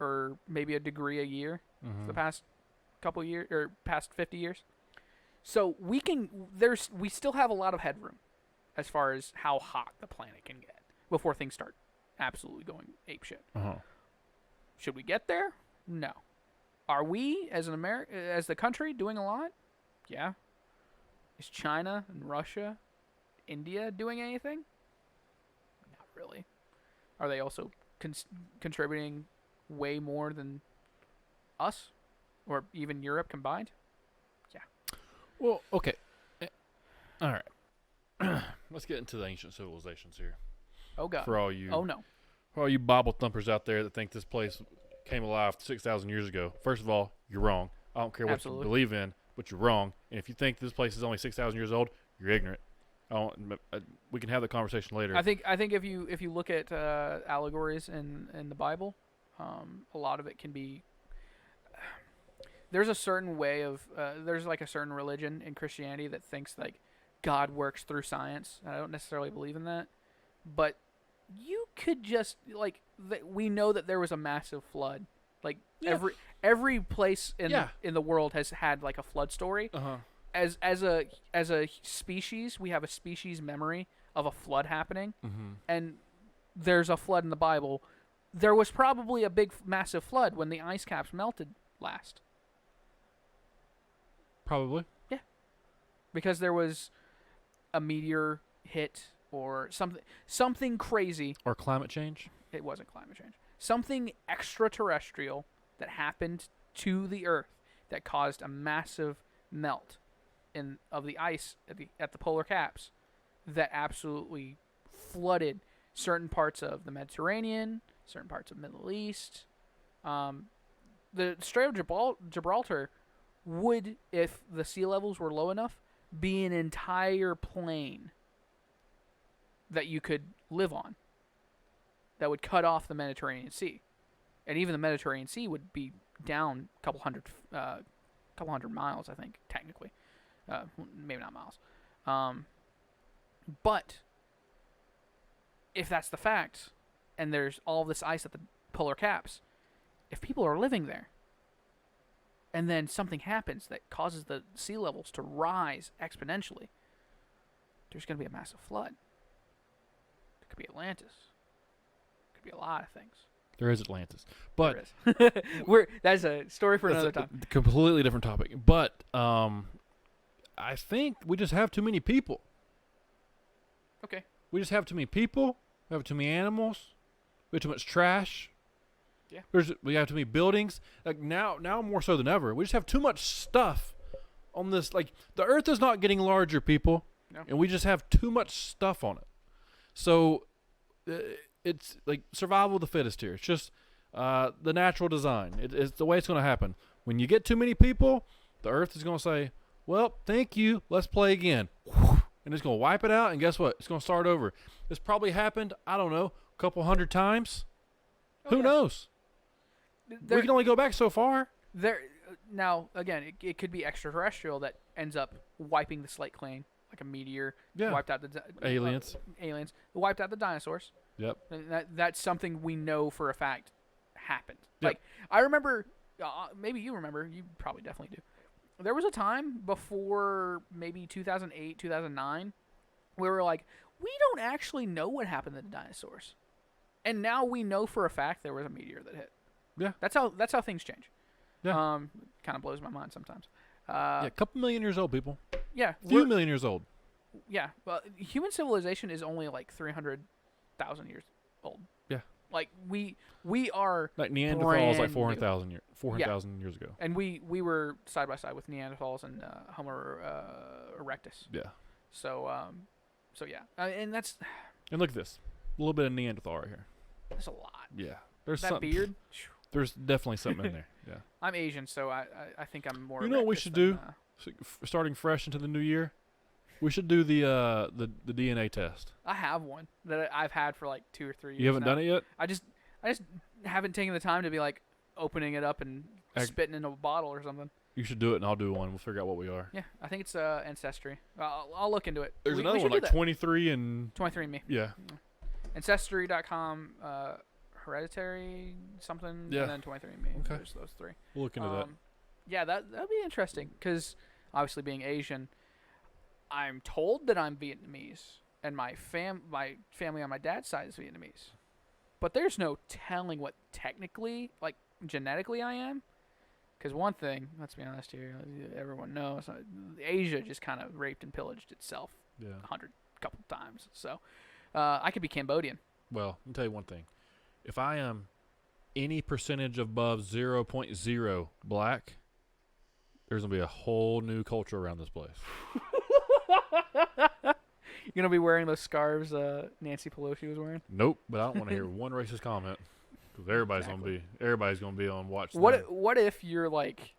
or maybe a degree a year for the past couple years or past 50 years. So we still have a lot of headroom as far as how hot the planet can get before things start absolutely going apeshit. Should we get there? No. Are we as the country doing a lot? Yeah. Is China and Russia, India doing anything? Not really. Are they also contributing way more than us or even Europe combined? Yeah. Well, okay. All right. Let's get into the ancient civilizations here. Oh God. For all you Bible thumpers out there that think this place came alive 6,000 years ago. First of all, you're wrong. I don't care what you believe in, but you're wrong. And if you think this place is only 6,000 years old, you're ignorant. We can have the conversation later. I think if you look at allegories in the Bible, a lot of it can be. There's a certain way of there's like a certain religion in Christianity that thinks like God works through science. I don't necessarily believe in that, but you could just like we know that there was a massive flood. Like every place in the world has had like a flood story. As a species, we have a species memory of a flood happening, and there's a flood in the Bible. There was probably a big, massive flood when the ice caps melted last. Probably. Yeah, because there was a meteor hit or something crazy. Or climate change. It wasn't climate change. Something extraterrestrial that happened to the Earth that caused a massive melt of the ice at the polar caps that absolutely flooded certain parts of the Mediterranean, certain parts of Middle East. The Strait of Gibraltar would, if the sea levels were low enough, be an entire plain that you could live on that would cut off the Mediterranean Sea. And even the Mediterranean Sea would be down a couple hundred miles, I think, technically. Maybe not miles. But if that's the fact, and there's all this ice at the polar caps, if people are living there, and then something happens that causes the sea levels to rise exponentially, there's going to be a massive flood. It could be Atlantis. It could be a lot of things. There is Atlantis. But that's a story for another time. Completely different topic. But I think we just have too many people. Okay. We just have too many people. We have too many animals. We have too much trash. Yeah. We have too many buildings. Like now more so than ever. We just have too much stuff on this. Like the Earth is not getting larger, people, and we just have too much stuff on it. So it's like survival of the fittest here. It's just the natural design. It's the way it's going to happen. When you get too many people, the Earth is going to say, "Well, thank you. Let's play again," and it's going to wipe it out. And guess what? It's going to start over. This probably happened, I don't know, a couple hundred times. Who knows? We can only go back so far. Now, again, it could be extraterrestrial that ends up wiping the slate clean, like a meteor. Yeah. Wiped out the aliens. Aliens wiped out the dinosaurs. Yep. And that's something we know for a fact happened. Yep. Like I remember, maybe you remember. You probably definitely do. There was a time before maybe 2008, 2009, where we were like, we don't actually know what happened to the dinosaurs, and now we know for a fact there was a meteor that hit. Yeah. That's how things change. Yeah. Kind of blows my mind sometimes. A couple million years old, people. Yeah. Few million years old. Yeah. Well, human civilization is only like 300,000 years old. Yeah. Like we are like Neanderthals, like 400,000 years ago. And we were side by side with Neanderthals and Homo erectus. Yeah. So yeah, and that's And look at this. A little bit of Neanderthal right here. a lot. Yeah. There's That something. beard. There's definitely something in there. Yeah. I'm Asian, so I think I'm more. You know what we erectus should than, do? So, starting fresh into the new year, we should do the DNA test. I have one that I've had for like 2 or 3 years. You haven't done it yet? I just haven't taken the time to be like opening it up and spitting in a bottle or something. You should do it, and I'll do one. We'll figure out what we are. Yeah, I think it's Ancestry. I'll look into it. There's we another should one, do like that. 23 and... 23andMe. Yeah. Ancestry.com, hereditary something, Yeah. and then 23andMe. Okay. There's those 3. We'll look into that. Yeah, that'd be interesting because obviously being Asian, I'm told that I'm Vietnamese, and my family on my dad's side is Vietnamese, but there's no telling what technically, like genetically, I am. Because one thing, let's be honest here, everyone knows, Asia just kind of raped and pillaged itself Yeah. 100 couple times. So I could be Cambodian. Well, let me tell you one thing. If I am any percentage above 0.0 black, there's going to be a whole new culture around this place. You're gonna be wearing those scarves Nancy Pelosi was wearing. Nope, but I don't want to hear one racist comment. Because everybody's gonna be on watch. What if you're like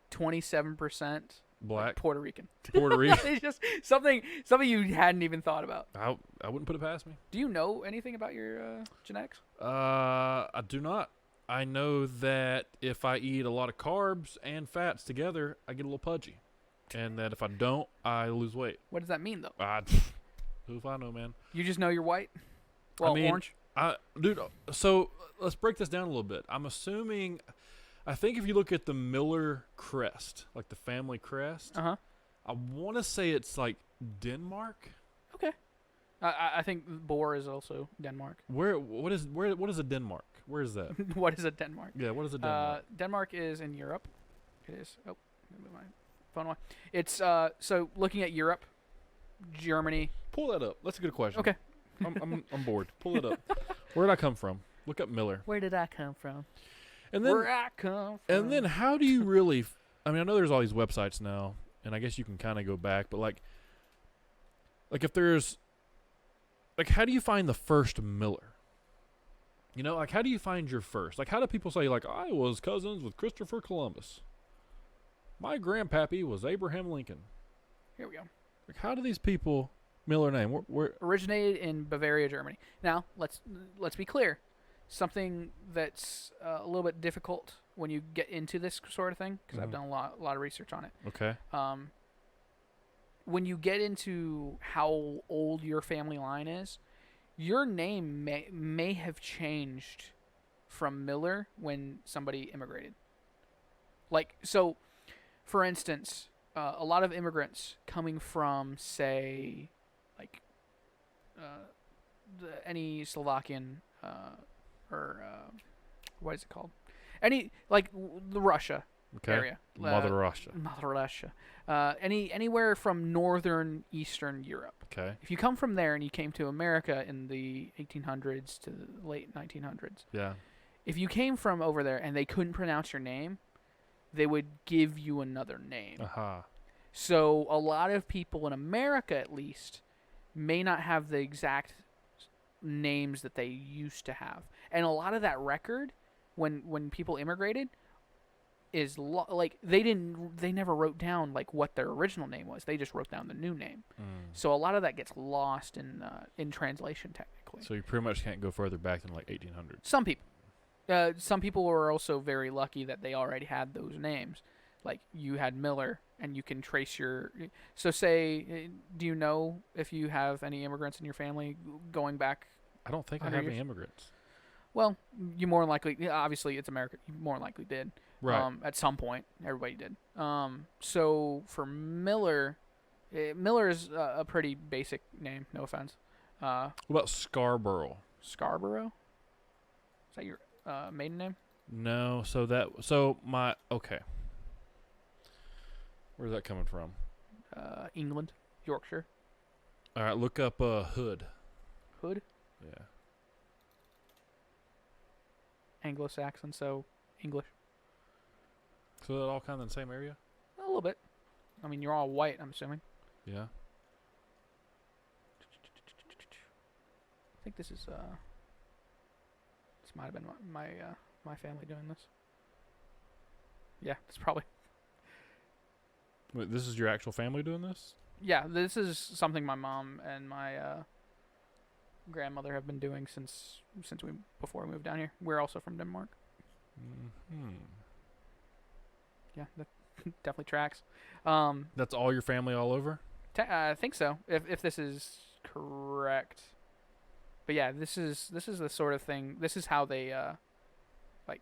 27% Black Puerto Rican? Puerto Rican? It's just something you hadn't even thought about. I wouldn't put it past me. Do you know anything about your genetics? I do not. I know that if I eat a lot of carbs and fats together, I get a little pudgy, and that if I don't, I lose weight. What does that mean though? Who if I know, man? You just know you're white. Well, orange. Dude. So let's break this down a little bit. I'm assuming. I think if you look at the Miller crest, like the family crest, I want to say it's like Denmark. Okay. I think Boer is also Denmark. What is a Denmark? Where is that? What is a Denmark? Yeah, what is a Denmark? Denmark is in Europe. It is. Oh, move my phone away. It's so looking at Europe, Germany. Pull that up. That's a good question. Okay. I'm bored. Pull it up. Where did I come from? Look up Miller. Where did I come from? And then, Where I come from. And then how do you really... I mean, I know there's all these websites now, and I guess you can kind of go back, but like if there's... Like, how do you find the first Miller? You know, like, how do you find your first? Like, how do people say, like, I was cousins with Christopher Columbus. My grandpappy was Abraham Lincoln. Here we go. Like, how do these people... Miller name. Where originated in Bavaria, Germany. Now, let's be clear. Something that's a little bit difficult when you get into this sort of thing, because I've done a lot of research on it. Okay. When you get into how old your family line is, your name may have changed from Miller when somebody immigrated. Like, so, for instance, a lot of immigrants coming from, say, like any Slovakian or what is it called? Any like the Russia area. Mother Russia. Mother Russia. Anywhere from northern Eastern Europe. Okay. If you come from there and you came to America in the 1800s to the late 1900s. Yeah. If you came from over there and they couldn't pronounce your name, they would give you another name. So a lot of people in America, at least, may not have the exact names that they used to have. And a lot of that record, when people immigrated, is like they never wrote down like what their original name was. They just wrote down the new name. So a lot of that gets lost in translation technically. So you pretty much can't go further back than like 1800s. Some people were also very lucky that they already had those names. Like you had Miller, and you can trace your... So say, do you know if you have any immigrants in your family going back? I don't think I have any immigrants. Well, you more than likely... Obviously, it's America. You more than likely did. Right. At some point, everybody did. So for Miller... Miller is a pretty basic name, no offense. What about Scarborough? Scarborough? Is that your maiden name? No, okay. Where's that coming from? England, Yorkshire. All right, look up Hood. Hood? Yeah. Anglo-Saxon, so English. So they're all kind of in the same area? A little bit. I mean, you're all white, I'm assuming. Yeah. I think this is, this might have been my family doing this. Yeah, it's probably. Wait, this is your actual family doing this? Yeah, this is something my mom and my grandmother have been doing since before we moved down here. We're also from Denmark. Hmm. Yeah, that definitely tracks. That's all your family all over? I think so. If this is correct. But yeah, this is the sort of thing. This is how they like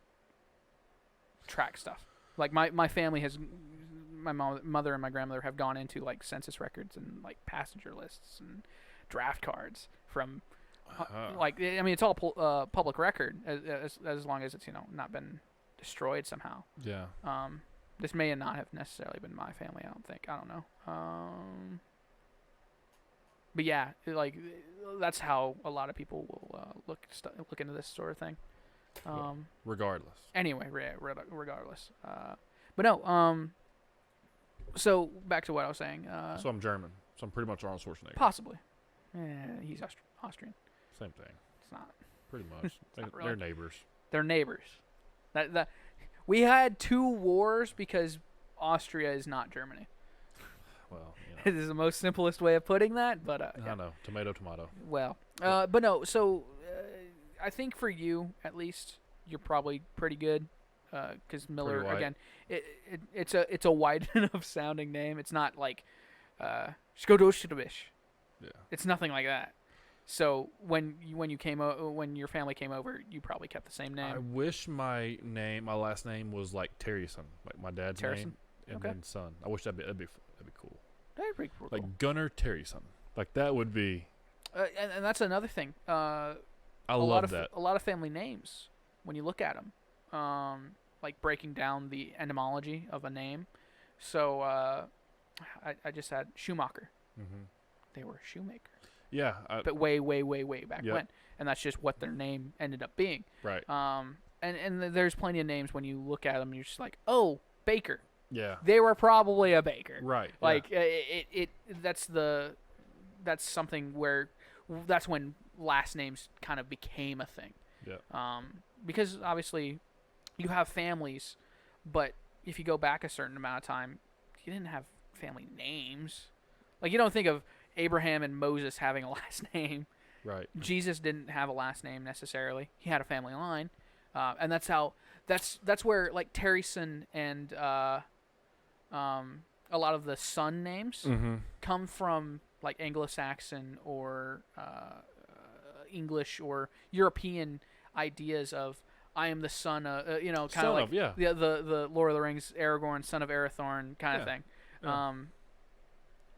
track stuff. Like my family has, my mother and my grandmother have gone into like census records and like passenger lists and draft cards from like, I mean, it's all public record as long as it's, you know, not been destroyed somehow. Yeah. This may not have necessarily been my family. I don't think. I don't know. But yeah, like that's how a lot of people will look into this sort of thing. Regardless. Anyway, regardless. But no. So back to what I was saying. So I'm German. So I'm pretty much Arnold Schwarzenegger. Possibly. He's Austrian. Same thing. It's not. Pretty much. They're neighbors. They're neighbors. That we had 2 wars because Austria is not Germany. Well, you know. This is the most simplest way of putting that, but I know. Tomato. Well, but no. So I think for you, at least, you're probably pretty good. Because Miller, again, it's a wide enough sounding name. It's not like Skodoshtovish. Yeah. It's nothing like that. So when your family came over, you probably kept the same name. I wish my last name was like Terryson, like my dad's name, and then son. I wish that'd be cool. That'd be pretty cool. Like Gunner Terryson, like that would be. And that's another thing. I love that. A lot of family names, when you look at them, like breaking down the etymology of a name. So I just had Schumacher. Mm-hmm. They were a shoemaker. Yeah. But way back when. And that's just what their name ended up being. Right. And there's plenty of names when you look at them, and you're just like, oh, baker. Yeah. They were probably a baker. Right. Like that's something where that's when last names kind of became a thing. Yeah. Because obviously you have families, but if you go back a certain amount of time, you didn't have family names. Like, you don't think of Abraham and Moses having a last name. Right. Jesus didn't have a last name necessarily. He had a family line. And that's where like Terryson and a lot of the son names come from, like Anglo-Saxon or English or European ideas of I am the son of, kind of like the Lord of the Rings, Aragorn, son of Arathorn kind of thing. Yeah.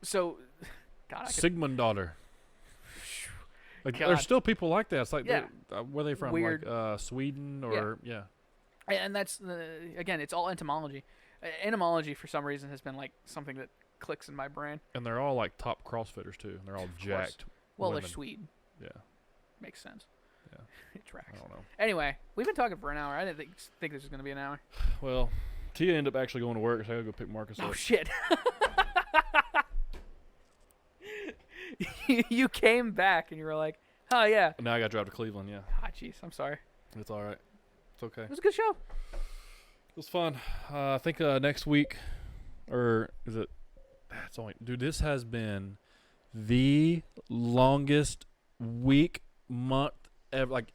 So, God, Sigmund daughter. Like, there's still people like that. It's like, where are they from? Weird. Like Sweden or And that's again, it's all entomology. Entomology for some reason has been like something that clicks in my brain. And they're all like top CrossFitters too. And they're all jacked. Well, women. they're Swede. Yeah. Makes sense. Yeah. It tracks. I don't know. Anyway, we've been talking for an hour. I didn't think this was going to be an hour. Well, Tia ended up actually going to work, so I gotta go pick Marcus up. Oh, shit. You came back and you were like, oh, yeah. Now I gotta drive to Cleveland, yeah. Ah, jeez. I'm sorry. It's all right. It's okay. It was a good show. It was fun. I think next week, or is it? It's only, dude, this has been the longest month ever. Like,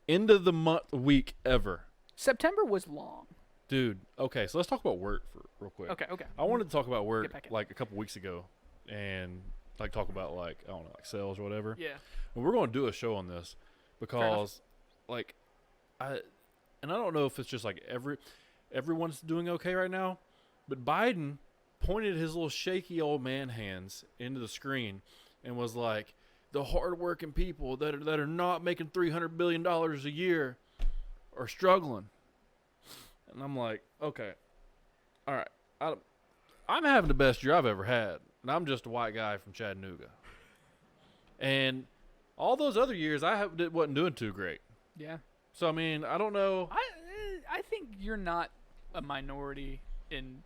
end of the month week ever. September was long. Dude, okay, so let's talk about work for real quick. Okay. I wanted to talk about work like a couple weeks ago and like talk about like, I don't know, like sales or whatever. Yeah. And we're going to do a show on this because like I don't know if it's just like everyone's doing okay right now, but Biden pointed his little shaky old man hands into the screen and was like, the hardworking people that are not making $300 billion a year are struggling. And I'm like, okay, all right. I'm having the best year I've ever had, and I'm just a white guy from Chattanooga. And all those other years, wasn't doing too great. Yeah. So, I mean, I don't know. I think you're not a minority in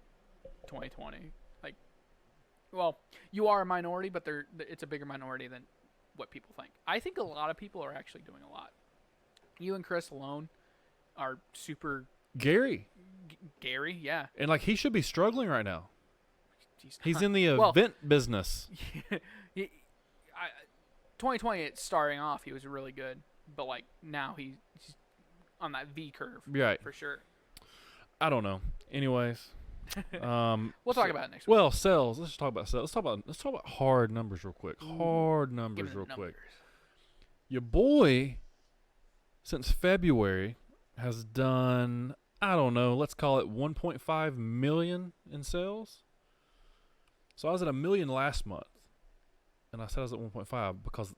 2020. Like, well, you are a minority, but it's a bigger minority than what people think. I think a lot of people are actually doing a lot. You and Chris alone are super. Gary. Gary, yeah. And, like, he should be struggling right now. He's in the Well, event business. 2020, it's starting off, he was really good. But, like, now he's on that V curve. Right. For sure. I don't know. Anyways. We'll talk about it next week. Well, sales. Let's just talk about sales. Let's talk about hard numbers real quick. Hard numbers real quick. Your boy, since February, has done, I don't know, let's call it 1.5 million in sales. So I was at $1 million last month, and I said I was at 1.5 because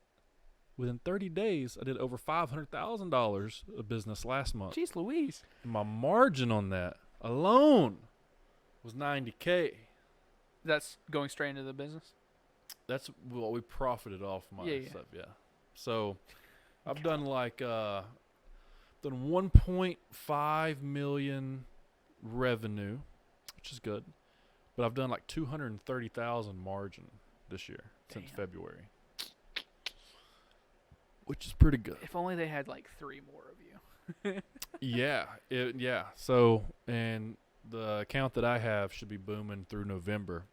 within 30 days I did over $500,000 of business last month. Jeez Louise. And my margin on that alone was $90K. That's going straight into the business? That's what we profited off my stuff, yeah. So I've Okay. done like done 1.5 million revenue, which is good. But I've done like 230,000 margin this year since February, which is pretty good. If only they had like 3 more of you. Yeah. So, and the account that I have should be booming through November,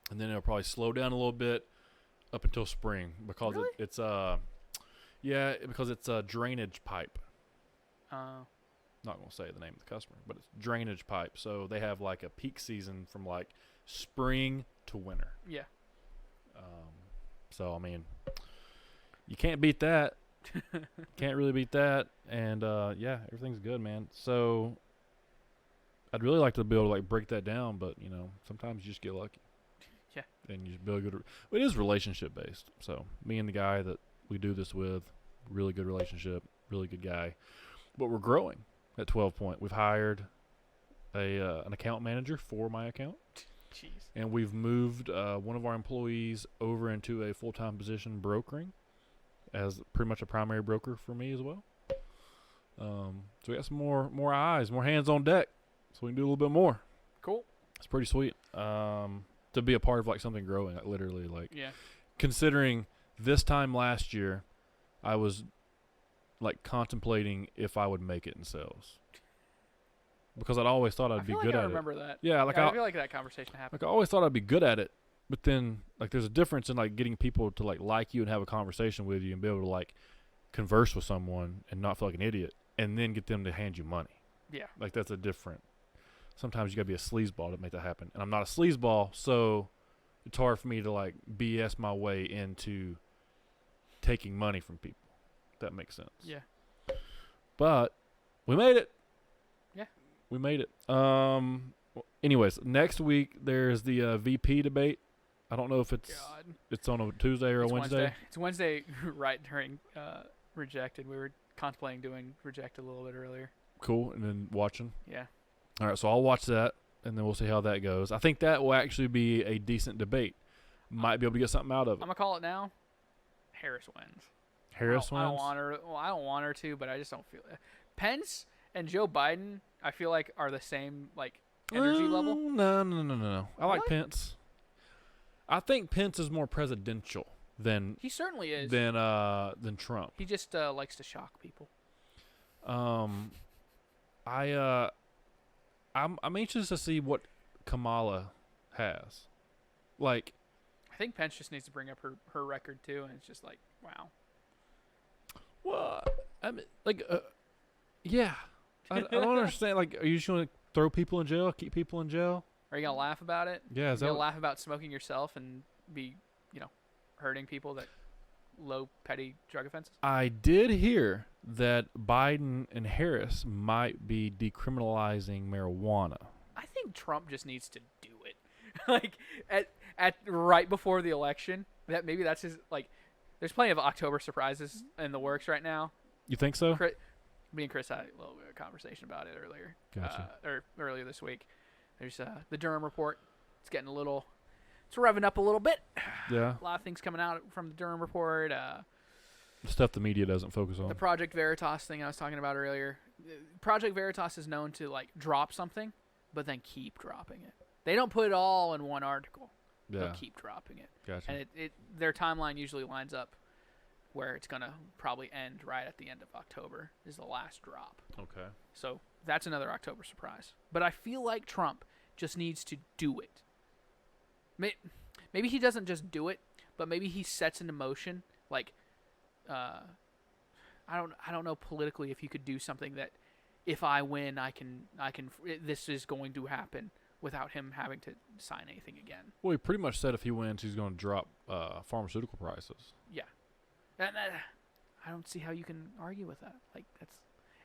and then it'll probably slow down a little bit up until spring because Really? it's a drainage pipe. Not going to say the name of the customer, but it's drainage pipe. So they have like a peak season from like spring to winter. Yeah. So, I mean, you can't beat that. Can't really beat that. And, yeah, everything's good, man. So I'd really like to be able to like break that down, but, you know, sometimes you just get lucky. Yeah. And you just build a good. It is relationship based. So me and the guy that we do this with, really good relationship, really good guy. But we're growing at 12 Point. We've hired an account manager for my account. Jeez. And we've moved one of our employees over into a full-time position brokering as pretty much a primary broker for me as well. So we got some more eyes, more hands on deck, so we can do a little bit more. Cool. It's pretty sweet to be a part of like something growing, like literally. Like, Yeah. considering this time last year, I was like contemplating if I would make it in sales because I'd always thought I'd be good at it. I remember that. Yeah, like I feel like that conversation happened. like I always thought I'd be good at it, but then like there's a difference in like getting people to like you and have a conversation with you and be able to like converse with someone and not feel like an idiot and then get them to hand you money. Yeah. Like that's a different. Sometimes you gotta be a sleazeball to make that happen, and I'm not a sleazeball, so it's hard for me to like BS my way into taking money from people. If that makes sense. Yeah. But we made it. Yeah. We made it. Anyways, next week there's the VP debate. I don't know if it's on a Tuesday or a Wednesday. It's Wednesday right during Rejected. We were contemplating doing Rejected a little bit earlier. Cool. And then watching. Yeah. All right, so I'll watch that, and then we'll see how that goes. I think that will actually be a decent debate. Might be able to get something out of it. I'm gonna call it now. Harris wins. Harris I don't wins? want her. Well, I don't want her to, but I just don't feel it. Pence and Joe Biden, I feel like are the same like energy level. No. I like Really? Pence. I think Pence is more presidential than He certainly is. than Trump. He just likes to shock people. I'm anxious to see what Kamala has. Like, I think Pence just needs to bring up her record too, and it's just like, wow. well, I mean, like, yeah. I don't understand. Like, are you just going to throw people in jail, keep people in jail? Are you gonna laugh about it? Yeah, is Are you that gonna laugh about smoking yourself and be, hurting people that low petty drug offenses? I did hear that Biden and Harris might be decriminalizing marijuana. I think Trump just needs to do it. Like at right before the election. Maybe that's his like. There's plenty of October surprises in the works right now. You think so? Me and Chris had a little bit of a conversation about it earlier. Gotcha. Or earlier this week. There's the Durham report. It's revving up a little bit. Yeah. A lot of things coming out from the Durham report. Stuff the media doesn't focus on. The Project Veritas thing I was talking about earlier. Project Veritas is known to like drop something but then keep dropping it. They don't put it all in one article. Yeah. They'll keep dropping it. Gotcha. And their timeline usually lines up where it's going to probably end right at the end of October is the last drop. Okay. So that's another October surprise. But I feel like Trump just needs to do it. Maybe he doesn't just do it, but maybe he sets into motion, like, I don't know politically if you could do something that if I win, this is going to happen without him having to sign anything again. Well, he pretty much said if he wins, he's going to drop pharmaceutical prices. Yeah. And I don't see how you can argue with that. Like, that's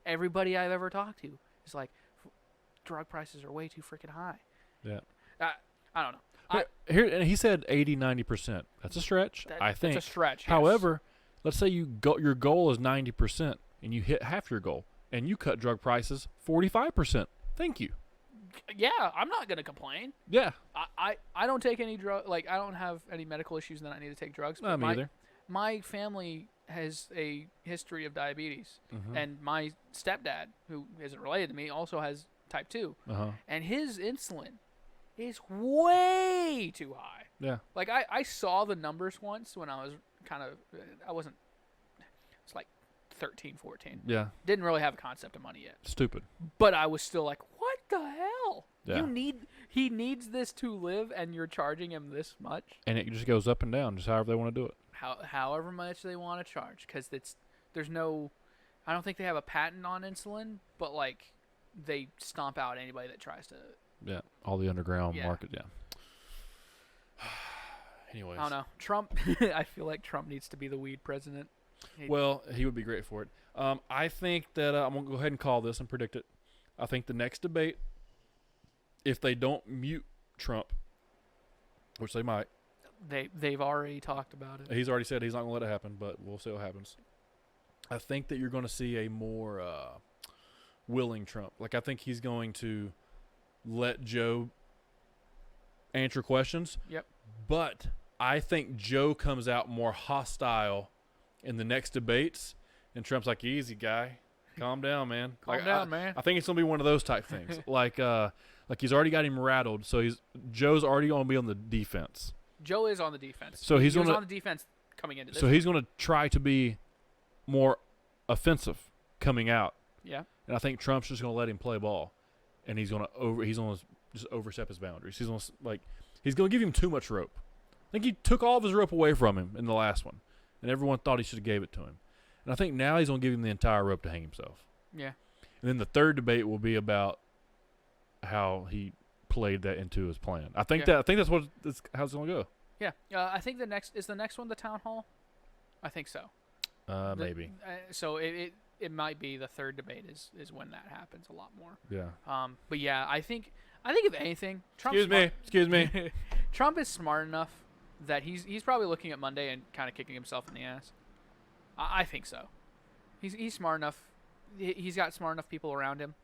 everybody I've ever talked to is like, drug prices are way too freaking high. Yeah. I don't know. Here, and he said 80-90%. That's a stretch, I think. That's a stretch. Yes. However, let's say your goal is 90% and you hit half your goal and you cut drug prices 45%. Thank you. Yeah, I'm not gonna complain. Yeah. I don't take any drug. Like, I don't have any medical issues that I need to take drugs. Not me either. My family has a history of diabetes, and my stepdad, who isn't related to me, also has type 2, and his insulin is way too high. Yeah. Like, I saw the numbers once when I was it's like 13, 14. Yeah. Didn't really have a concept of money yet. Stupid. But I was still like, what the hell? Yeah. He needs this to live, and you're charging him this much? And it just goes up and down, just however they want to do it. However much they want to charge, because there's no, I don't think they have a patent on insulin, but like they stomp out anybody that tries to. Yeah, all the underground market. Yeah. Anyways, I don't know. Trump. I feel like Trump needs to be the weed president. Well, he would be great for it. I think that I'm gonna go ahead and call this and predict it. I think the next debate, if they don't mute Trump, which they might. They've already talked about it. He's already said he's not going to let it happen, but we'll see what happens. I think that you're going to see a more willing Trump. Like, I think he's going to let Joe answer questions. Yep. But I think Joe comes out more hostile in the next debates, and Trump's like, easy, guy. Calm down, man. Calm down, man. I think it's going to be one of those type things. like he's already got him rattled, so Joe's already going to be on the defense. Joe is on the defense. So he was on the defense coming into this. So he's going to try to be more offensive coming out. Yeah. And I think Trump's just going to let him play ball, and he's going to just overstep his boundaries. He's going to give him too much rope. I think he took all of his rope away from him in the last one, and everyone thought he should have gave it to him. And I think now he's going to give him the entire rope to hang himself. Yeah. And then the third debate will be about how he played that into his plan. I think that's how it's going to go. Yeah. I think the next one the town hall? I think so. Maybe. So it might be the third debate is when that happens a lot more. Yeah. But yeah, I think if anything, Excuse me. Trump is smart enough that he's probably looking at Monday and kind of kicking himself in the ass. I think so. He's smart enough. He's got smart enough people around him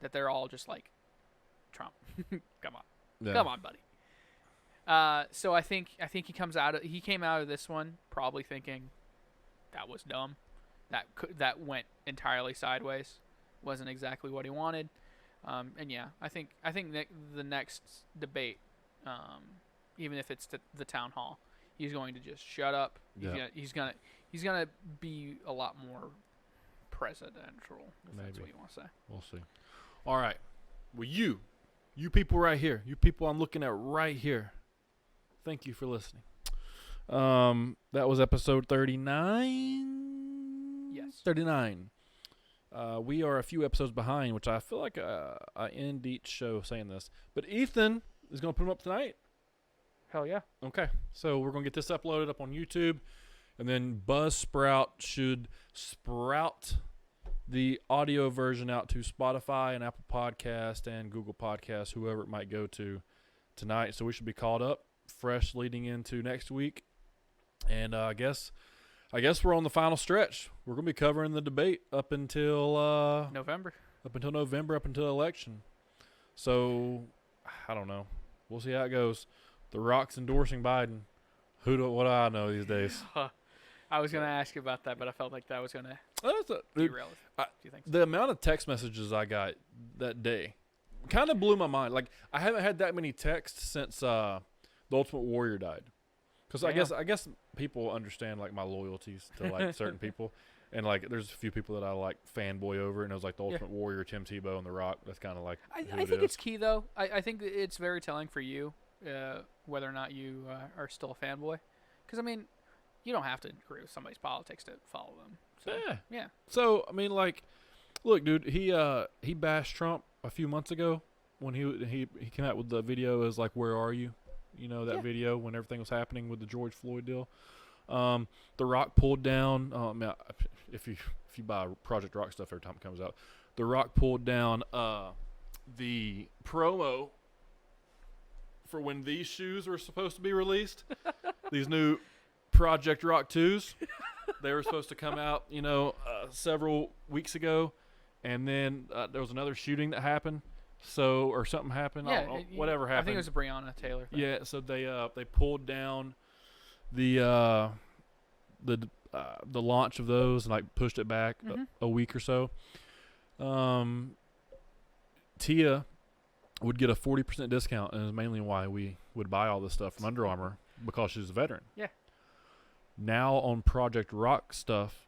that they're all just like, Trump, come on, come on, buddy. So I think he came out of this one probably thinking that was dumb. That went entirely sideways. Wasn't exactly what he wanted. And yeah, I think the next debate, even if it's the town hall, he's going to just shut up. He's gonna be a lot more presidential. If that's what you want to say. We'll see. All right. Well, you people right here, you people I'm looking at right here. Thank you for listening. That was episode 39. Yes. 39. We are a few episodes behind, which I feel like I end each show saying this. But Ethan is going to put them up tonight. Hell yeah. Okay. So we're going to get this uploaded up on YouTube. And then Buzzsprout should sprout the audio version out to Spotify and Apple Podcast and Google Podcast, whoever it might go to tonight. So we should be caught up, fresh leading into next week. And I guess we're on the final stretch. We're going to be covering the debate up until November, up until election. So I don't know. We'll see how it goes. The Rock's endorsing Biden. What do I know these days? I was going to ask you about that, but I felt like that was going to derail it. Do you think? The amount of text messages I got that day kind of blew my mind. Like, I haven't had that many texts since the Ultimate Warrior died. Because I guess people understand like my loyalties to like certain people, and like there's a few people that I like fanboy over, and it was like the Ultimate Warrior, Tim Tebow, and The Rock. That's kind of like I think it's key though. I think it's very telling for you whether or not you are still a fanboy, because I mean, you don't have to agree with somebody's politics to follow them. So, yeah. So I mean, like, look, dude, he bashed Trump a few months ago when he came out with the video as like, "Where are you?" You know, that video when everything was happening with the George Floyd deal. The Rock pulled down. If you buy Project Rock stuff every time it comes out, The Rock pulled down the promo for when these shoes were supposed to be released. These new Project Rock 2s. They were supposed to come out, several weeks ago, and then there was another shooting that happened. So, or something happened. Yeah, whatever happened. I think it was a Breonna Taylor thing. Yeah, so they pulled down the launch of those and like pushed it back a week or so. Tia would get a 40% discount, and is mainly why we would buy all this stuff from Under Armour, because she's a veteran. Yeah. Now on Project Rock stuff,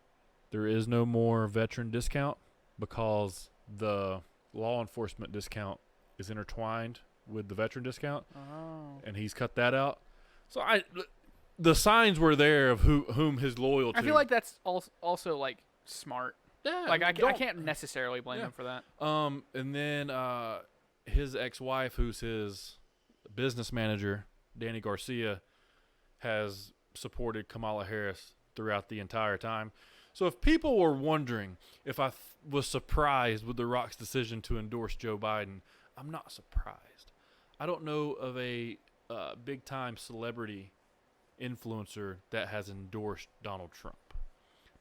there is no more veteran discount because the law enforcement discount is intertwined with the veteran discount, and he's cut that out. So the signs were there of whom his loyalty. I feel like that's also like smart. Yeah, like I can't necessarily blame him for that. And then his ex-wife, who's his business manager, Danny Garcia, has supported Kamala Harris throughout the entire time. So if people were wondering if I was surprised with The Rock's decision to endorse Joe Biden, I'm not surprised. I don't know of a big-time celebrity influencer that has endorsed Donald Trump.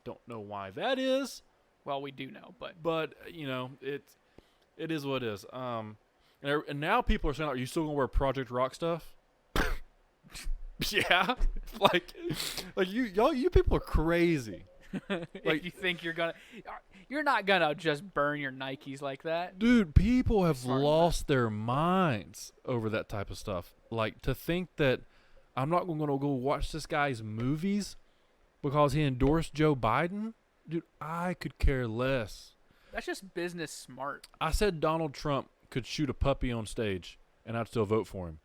Don't know why that is. Well, we do know, but it is what it is. And now people are saying, "Are you still gonna wear Project Rock stuff?" Yeah, like you people are crazy. If you think you're not gonna just burn your Nikes like that, dude. People have lost their minds over that type of stuff. Like, to think that I'm not going to go watch this guy's movies because he endorsed Joe Biden, dude. I could care less. That's just business smart. I said Donald Trump could shoot a puppy on stage, and I'd still vote for him.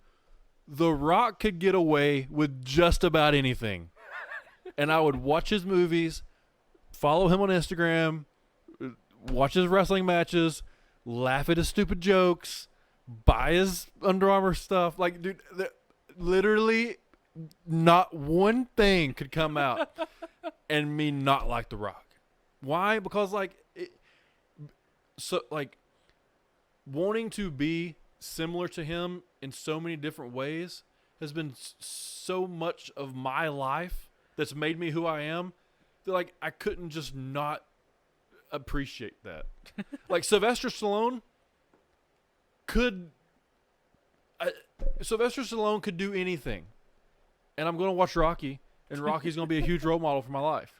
The Rock could get away with just about anything, and I would watch his movies, follow him on Instagram, watch his wrestling matches, laugh at his stupid jokes, buy his Under Armour stuff. Like, dude, literally not one thing could come out and me not like The Rock. Why? Because wanting to be similar to him in so many different ways has been so much of my life that's made me who I am. Like, I couldn't just not appreciate that. Like, Sylvester Stallone could do anything, and I'm going to watch Rocky, and Rocky's going to be a huge role model for my life.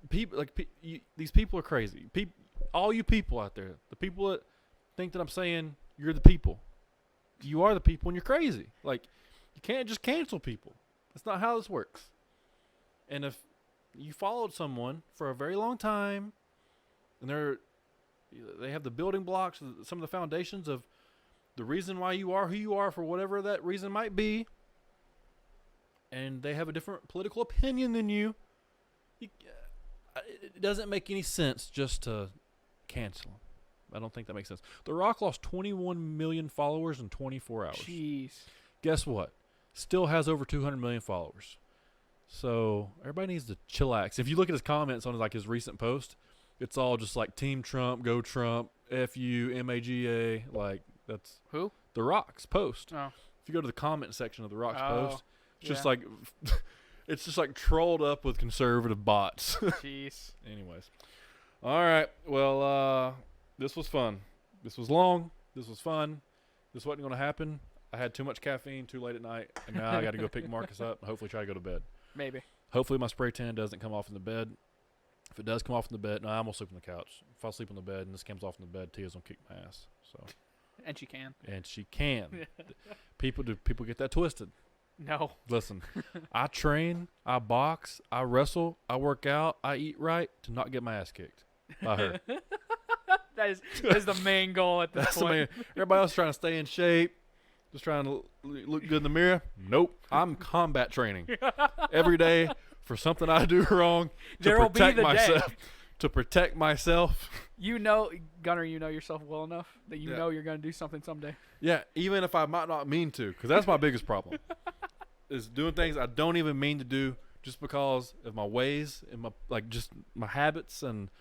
These people are crazy. All you people out there, the people that think that I'm saying you're the people, you are the people, and you're crazy. Like, you can't just cancel people. That's not how this works. And if you followed someone for a very long time, and they have the building blocks, some of the foundations of the reason why you are who you are, for whatever that reason might be, and they have a different political opinion than you, it doesn't make any sense just to cancel them. I don't think that makes sense. The Rock lost 21 million followers in 24 hours. Jeez. Guess what? Still has over 200 million followers. So everybody needs to chillax. If you look at his comments on his recent post, it's all just like Team Trump, Go Trump, FU, MAGA. Like, that's who? The Rock's post. Oh. If you go to the comment section of The Rock's post, it's just like it's just like trolled up with conservative bots. Jeez. Anyways. All right. Well, this was fun. This was long. This was fun. This wasn't going to happen. I had too much caffeine too late at night, and now I got to go pick Marcus up and hopefully try to go to bed. Maybe. Hopefully my spray tan doesn't come off in the bed. If it does come off in the bed, no, I'm gonna sleep on the couch. If I sleep on the bed and this comes off in the bed, Tia's gonna kick my ass. So. And she can. And she can. People get that twisted. No. Listen, I train, I box, I wrestle, I work out, I eat right to not get my ass kicked by her. that is the main goal at this point. Everybody else trying to stay in shape, just trying to look good in the mirror. Nope. I'm combat training every day for something I do wrong to protect myself. To protect myself. Gunner, you know yourself well enough that you know you're going to do something someday. Yeah, even if I might not mean to, because that's my biggest problem. Is doing things I don't even mean to do just because of my ways and just my habits and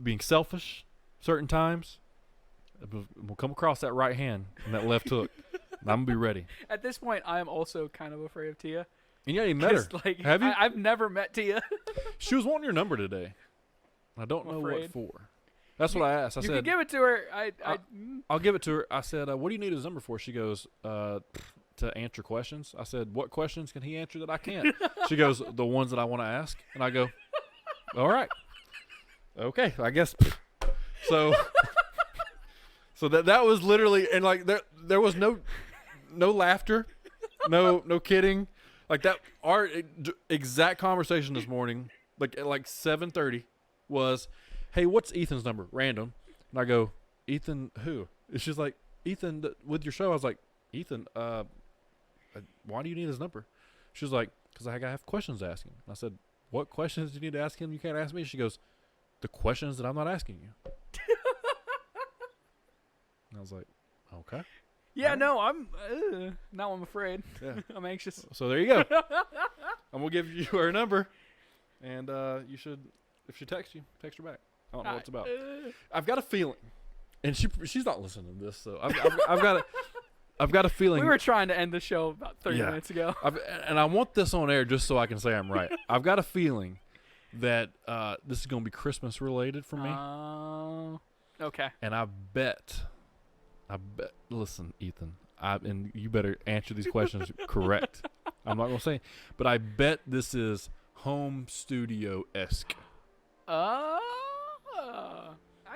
being selfish certain times. We'll come across that right hand and that left hook. And I'm going to be ready. At this point, I am also kind of afraid of Tia. And you ain't met her. Have you? I've never met Tia. She was wanting your number today. I don't know what for. That's what I asked. I said, you can give it to her. I'll give it to her. I said, what do you need his number for? She goes, to answer questions. I said, what questions can he answer that I can't? She goes, the ones that I want to ask. And I go, all right. Okay, I guess. So that was literally, and like there was no laughter, no kidding. Like that, our exact conversation this morning, like at 7:30 was, hey, what's Ethan's number? Random. And I go, Ethan who? And she's like, Ethan with your show. I was like, Ethan, why do you need his number? She was like, because I have questions to ask him. And I said, what questions do you need to ask him? You can't ask me. She goes, the questions that I'm not asking you. And I was like, okay. Yeah, no, now I'm afraid. Yeah. I'm anxious. So there you go. I'm going to give you her number. And you should, if she texts you, text her back. I don't know what it's about. I've got a feeling. And she's not listening to this, so I've got a feeling. We were trying to end the show about 30 minutes ago. And I want this on air just so I can say I'm right. I've got a feeling that this is going to be Christmas related for me. Okay. And I bet, listen, Ethan, and you better answer these questions correct. I'm not going to say, but I bet this is home studio-esque. I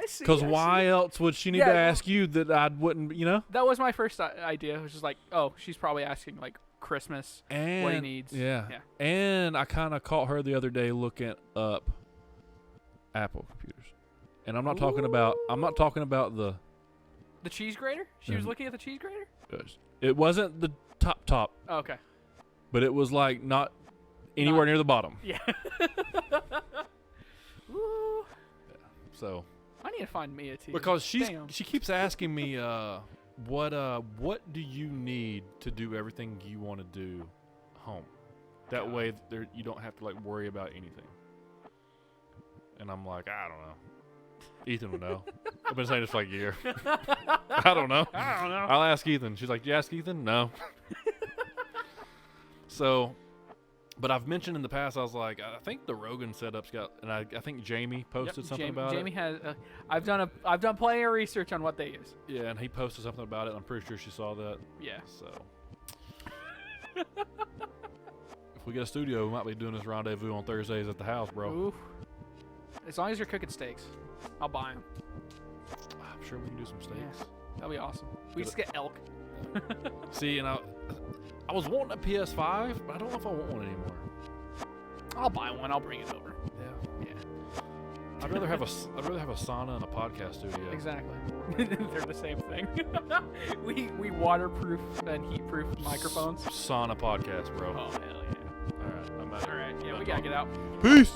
see. Because why else would she need to ask you that I wouldn't, That was my first idea. It was just like, oh, she's probably asking like Christmas, and what he needs. Yeah. And I kind of caught her the other day looking up Apple computers. And I'm not talking about the cheese grater? She was looking at the cheese grater? It wasn't the top. Oh, okay. But it was like not anywhere near the bottom. Yeah. Ooh. Yeah. So I need to find Mia too. Because she keeps asking me what do you need to do everything you want to do home? That way you don't have to like worry about anything. And I'm like, I don't know. Ethan would know. I've been saying this for like a year. I don't know. I'll ask Ethan. She's like, you ask Ethan? No. So, but I've mentioned in the past, I was like, I think the Rogan setup's got, and I think Jamie posted something about Jamie it. has. I've done plenty of research on what they use. Yeah, and he posted something about it. I'm pretty sure she saw that. Yeah. So, if we get a studio, we might be doing this rendezvous on Thursdays at the house, bro. Ooh. As long as you're cooking steaks, I'll buy them. I'm sure we can do some steaks. Yeah, that'd be awesome. We just get elk. See, and I was wanting a PS5, but I don't know if I want one anymore. I'll buy one. I'll bring it over. Yeah. I'd rather have a sauna and a podcast studio. Exactly. They're the same thing. we waterproof and heatproof microphones. Sauna podcast, bro. Oh hell yeah! All right, I'm out. All right, yeah, we gotta get out. Peace.